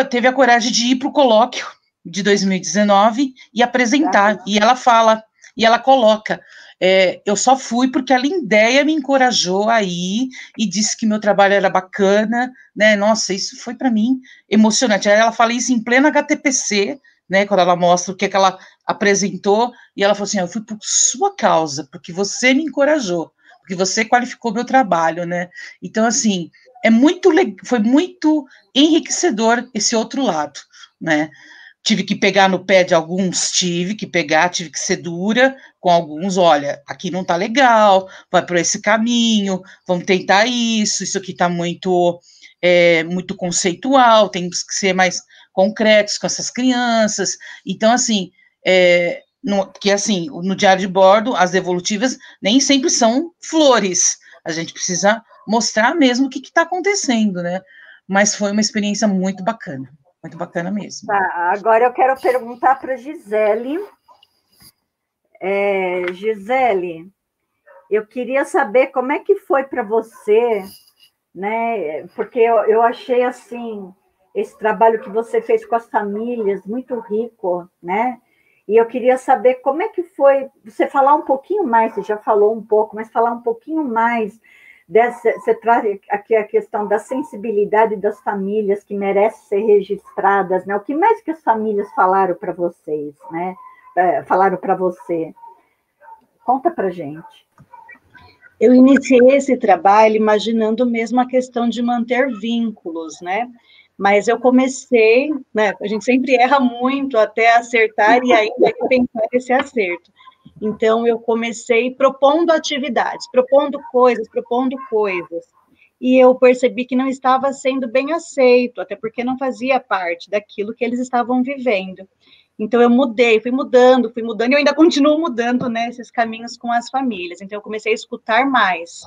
teve a coragem de ir para o colóquio de 2019 e apresentar. E ela fala, e ela coloca, eu só fui porque a Lindéia me encorajou a ir e disse que meu trabalho era bacana, né? Nossa, isso foi para mim emocionante. Aí ela fala isso em plena HTPC, né? Quando ela mostra o que ela apresentou, e ela falou assim: eu fui por sua causa, porque você me encorajou, porque você qualificou meu trabalho, né? Então, assim, foi muito enriquecedor esse outro lado, né? Tive que pegar no pé de alguns, tive que ser dura com alguns, olha, aqui não tá legal, vai por esse caminho, vamos tentar isso aqui tá muito conceitual, tem que ser mais concretos com essas crianças. Então, assim, no diário de bordo, as devolutivas nem sempre são flores, a gente precisa mostrar mesmo o que está acontecendo, né? Mas foi uma experiência muito bacana mesmo. Tá, agora eu quero perguntar para a Gisele. Gisele, eu queria saber como é que foi para você, né? Porque eu achei, assim, esse trabalho que você fez com as famílias muito rico, né? E eu queria saber como é que foi, você falar um pouquinho mais, você já falou um pouco, mas falar um pouquinho mais você traz aqui a questão da sensibilidade das famílias que merecem ser registradas, né? O que mais que as famílias falaram para vocês, né? Falaram para você? Conta para gente. Eu iniciei esse trabalho imaginando mesmo a questão de manter vínculos, né? Mas eu comecei, né? A gente sempre erra muito até acertar e ainda repensar esse acerto. Então, eu comecei propondo atividades, propondo coisas. E eu percebi que não estava sendo bem aceito, até porque não fazia parte daquilo que eles estavam vivendo. Então, eu fui mudando, e eu ainda continuo mudando, né, esses caminhos com as famílias. Então, eu comecei a escutar mais.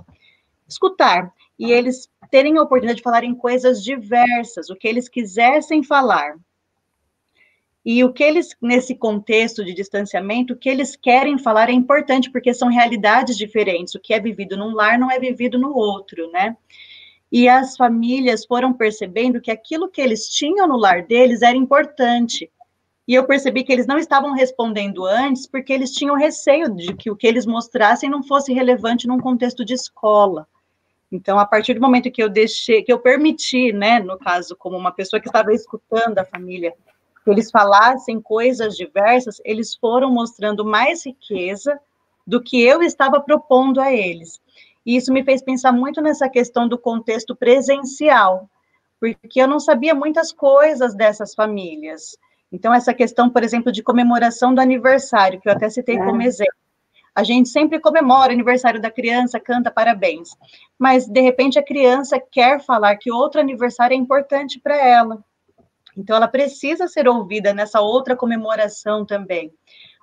E eles terem a oportunidade de falarem coisas diversas, o que eles quisessem falar. E o que eles, nesse contexto de distanciamento, o que eles querem falar é importante, porque são realidades diferentes. O que é vivido num lar não é vivido no outro, né? E as famílias foram percebendo que aquilo que eles tinham no lar deles era importante. E eu percebi que eles não estavam respondendo antes, porque eles tinham receio de que o que eles mostrassem não fosse relevante num contexto de escola. Então, a partir do momento que eu permiti, né, no caso, como uma pessoa que estava escutando a família, que eles falassem coisas diversas, eles foram mostrando mais riqueza do que eu estava propondo a eles. E isso me fez pensar muito nessa questão do contexto presencial, porque eu não sabia muitas coisas dessas famílias. Então, essa questão, por exemplo, de comemoração do aniversário, que eu até citei como exemplo. A gente sempre comemora o aniversário da criança, canta parabéns, mas, de repente, a criança quer falar que outro aniversário é importante para ela. Então, ela precisa ser ouvida nessa outra comemoração também.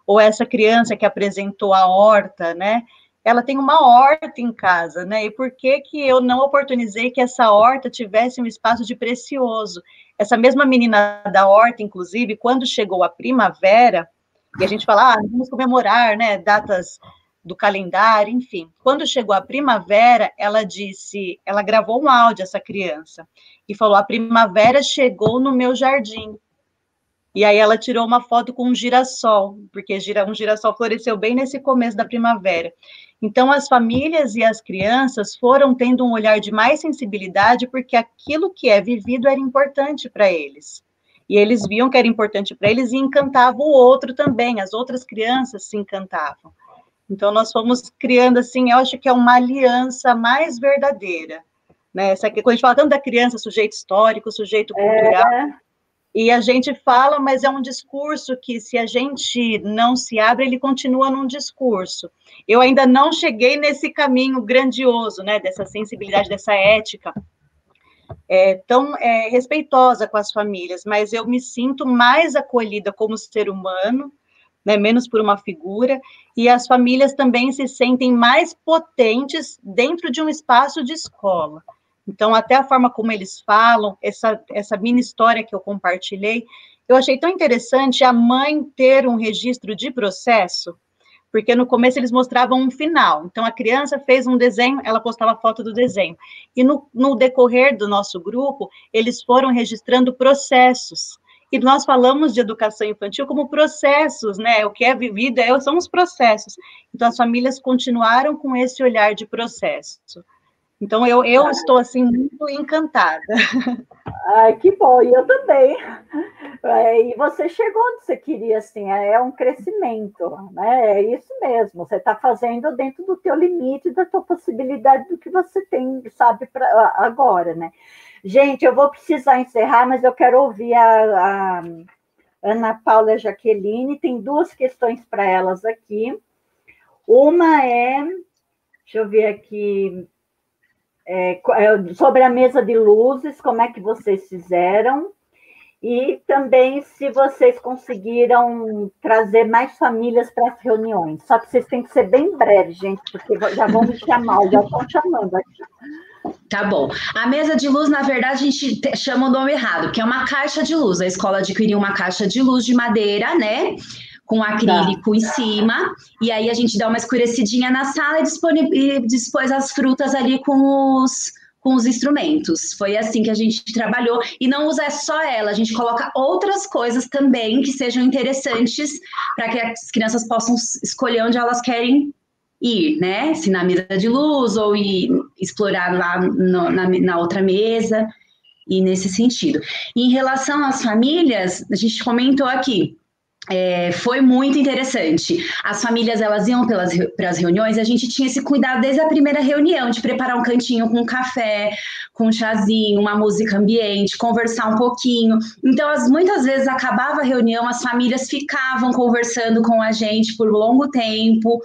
Ou essa criança que apresentou a horta, né? ela tem uma horta em casa, né? E por que eu não oportunizei que essa horta tivesse um espaço de precioso? Essa mesma menina da horta, inclusive, quando chegou a primavera, e a gente fala, vamos comemorar, né, datas do calendário, enfim. Quando chegou a primavera, ela gravou um áudio, essa criança, e falou, a primavera chegou no meu jardim. E aí ela tirou uma foto com um girassol, porque um girassol floresceu bem nesse começo da primavera. Então, as famílias e as crianças foram tendo um olhar de mais sensibilidade, porque aquilo que é vivido era importante para eles. E eles viam que era importante para eles e encantava o outro também, as outras crianças se encantavam. Então, nós fomos criando, assim, eu acho que é uma aliança mais verdadeira, né? Quando a gente fala tanto da criança, sujeito histórico, sujeito cultural, e a gente fala, mas é um discurso que, se a gente não se abre, ele continua num discurso. Eu ainda não cheguei nesse caminho grandioso, né, dessa sensibilidade, dessa ética tão respeitosa com as famílias, mas eu me sinto mais acolhida como ser humano, né, menos por uma figura, e as famílias também se sentem mais potentes dentro de um espaço de escola. Então, até a forma como eles falam, essa mini história que eu compartilhei, eu achei tão interessante a mãe ter um registro de processo, porque no começo eles mostravam um final. Então, a criança fez um desenho, ela postava a foto do desenho. E no decorrer do nosso grupo, eles foram registrando processos. E nós falamos de educação infantil como processos, né? O que é vivido são os processos. Então, as famílias continuaram com esse olhar de processo. Então, eu estou, assim, muito encantada. Ai, que bom, e eu também. E você chegou onde você queria, assim, é um crescimento, né? É isso mesmo, você está fazendo dentro do teu limite, da tua possibilidade, do que você tem, sabe, agora, né? Gente, eu vou precisar encerrar, mas eu quero ouvir a Ana Paula e a Jaqueline, tem duas questões para elas aqui. Uma deixa eu ver aqui, sobre a mesa de luzes, como é que vocês fizeram, e também se vocês conseguiram trazer mais famílias para as reuniões. Só que vocês têm que ser bem breves, gente, porque já vão me chamar, já estão chamando aqui. Tá bom. A mesa de luz, na verdade, a gente chama o nome errado, que é uma caixa de luz. A escola adquiriu uma caixa de luz de madeira, né? Com acrílico em cima, e aí a gente dá uma escurecidinha na sala e dispôs as frutas ali com os instrumentos. Foi assim que a gente trabalhou, e não usa só ela, a gente coloca outras coisas também que sejam interessantes para que as crianças possam escolher onde elas querem ir, né? Se na mesa de luz ou ir explorar lá na outra mesa, e nesse sentido. E em relação às famílias, a gente comentou aqui, foi muito interessante. As famílias, elas iam para as reuniões, a gente tinha esse cuidado desde a primeira reunião, de preparar um cantinho com café, com um chazinho, uma música ambiente, conversar um pouquinho. Então, muitas vezes acabava a reunião, as famílias ficavam conversando com a gente por longo tempo.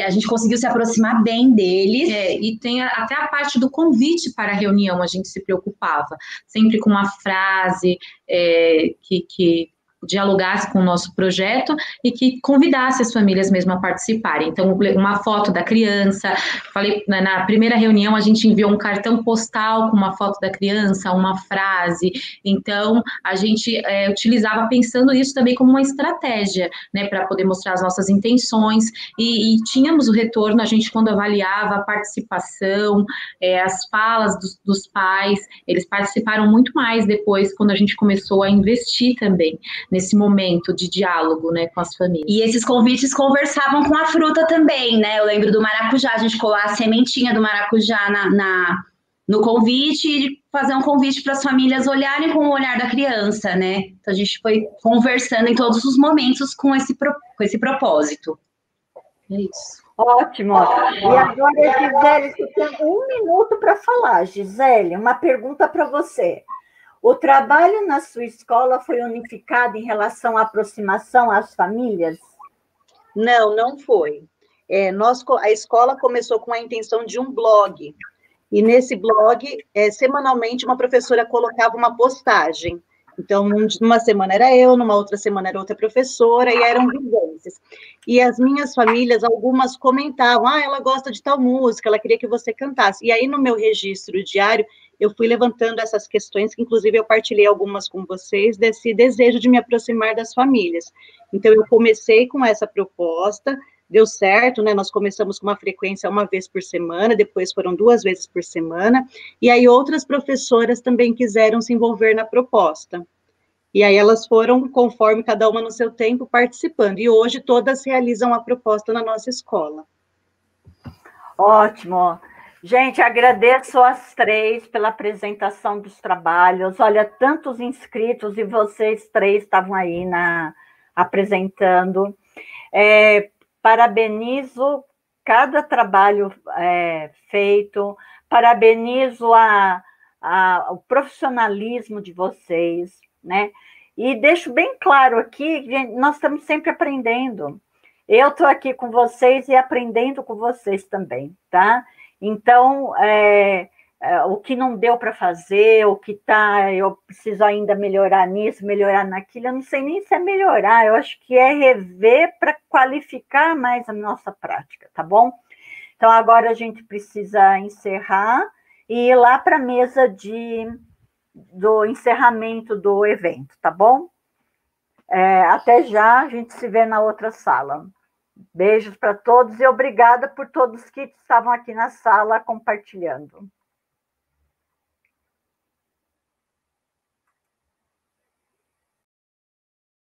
A gente conseguiu se aproximar bem deles. E tem até a parte do convite para a reunião, a gente se preocupava, sempre com uma frase que dialogasse com o nosso projeto e que convidasse as famílias mesmo a participarem. Então, uma foto da criança, falei, na primeira reunião a gente enviou um cartão postal com uma foto da criança, uma frase, então a gente utilizava pensando isso também como uma estratégia, né, para poder mostrar as nossas intenções, e tínhamos o retorno, a gente quando avaliava a participação, as falas dos pais, eles participaram muito mais depois, quando a gente começou a investir também nesse momento de diálogo, né, com as famílias. E esses convites conversavam com a fruta também, né? Eu lembro do maracujá, a gente colar a sementinha do maracujá no convite e fazer um convite para as famílias olharem com o olhar da criança, né? Então a gente foi conversando em todos os momentos com esse propósito. É isso. Ótimo. E agora, Gisele, você tem 1 minuto para falar. Gisele, uma pergunta para você. O trabalho na sua escola foi unificado em relação à aproximação às famílias? Não foi. A escola começou com a intenção de um blog, e nesse blog, semanalmente, uma professora colocava uma postagem. Então, numa semana era eu, numa outra semana era outra professora, e eram vivências. e as minhas famílias, algumas comentavam, ela gosta de tal música, ela queria que você cantasse. E aí, no meu registro diário, eu fui levantando essas questões, que inclusive eu partilhei algumas com vocês, desse desejo de me aproximar das famílias. Então, eu comecei com essa proposta, deu certo, né? Nós começamos com uma frequência 1 vez por semana, depois foram 2 vezes por semana, e aí outras professoras também quiseram se envolver na proposta. E aí elas foram, conforme cada uma no seu tempo, participando. E hoje todas realizam a proposta na nossa escola. Ótimo. Gente, agradeço às 3 pela apresentação dos trabalhos. Olha, tantos inscritos e vocês 3 estavam aí apresentando. Parabenizo cada trabalho feito, parabenizo o profissionalismo de vocês, né? E deixo bem claro aqui, gente, nós estamos sempre aprendendo. Eu estou aqui com vocês e aprendendo com vocês também, tá? Então, o que não deu para fazer, o que eu preciso ainda melhorar nisso, melhorar naquilo, eu não sei nem se é melhorar, eu acho que é rever para qualificar mais a nossa prática, tá bom? Então, agora a gente precisa encerrar e ir lá para a mesa do encerramento do evento, tá bom? Até já, a gente se vê na outra sala. Beijos para todos e obrigada por todos que estavam aqui na sala compartilhando.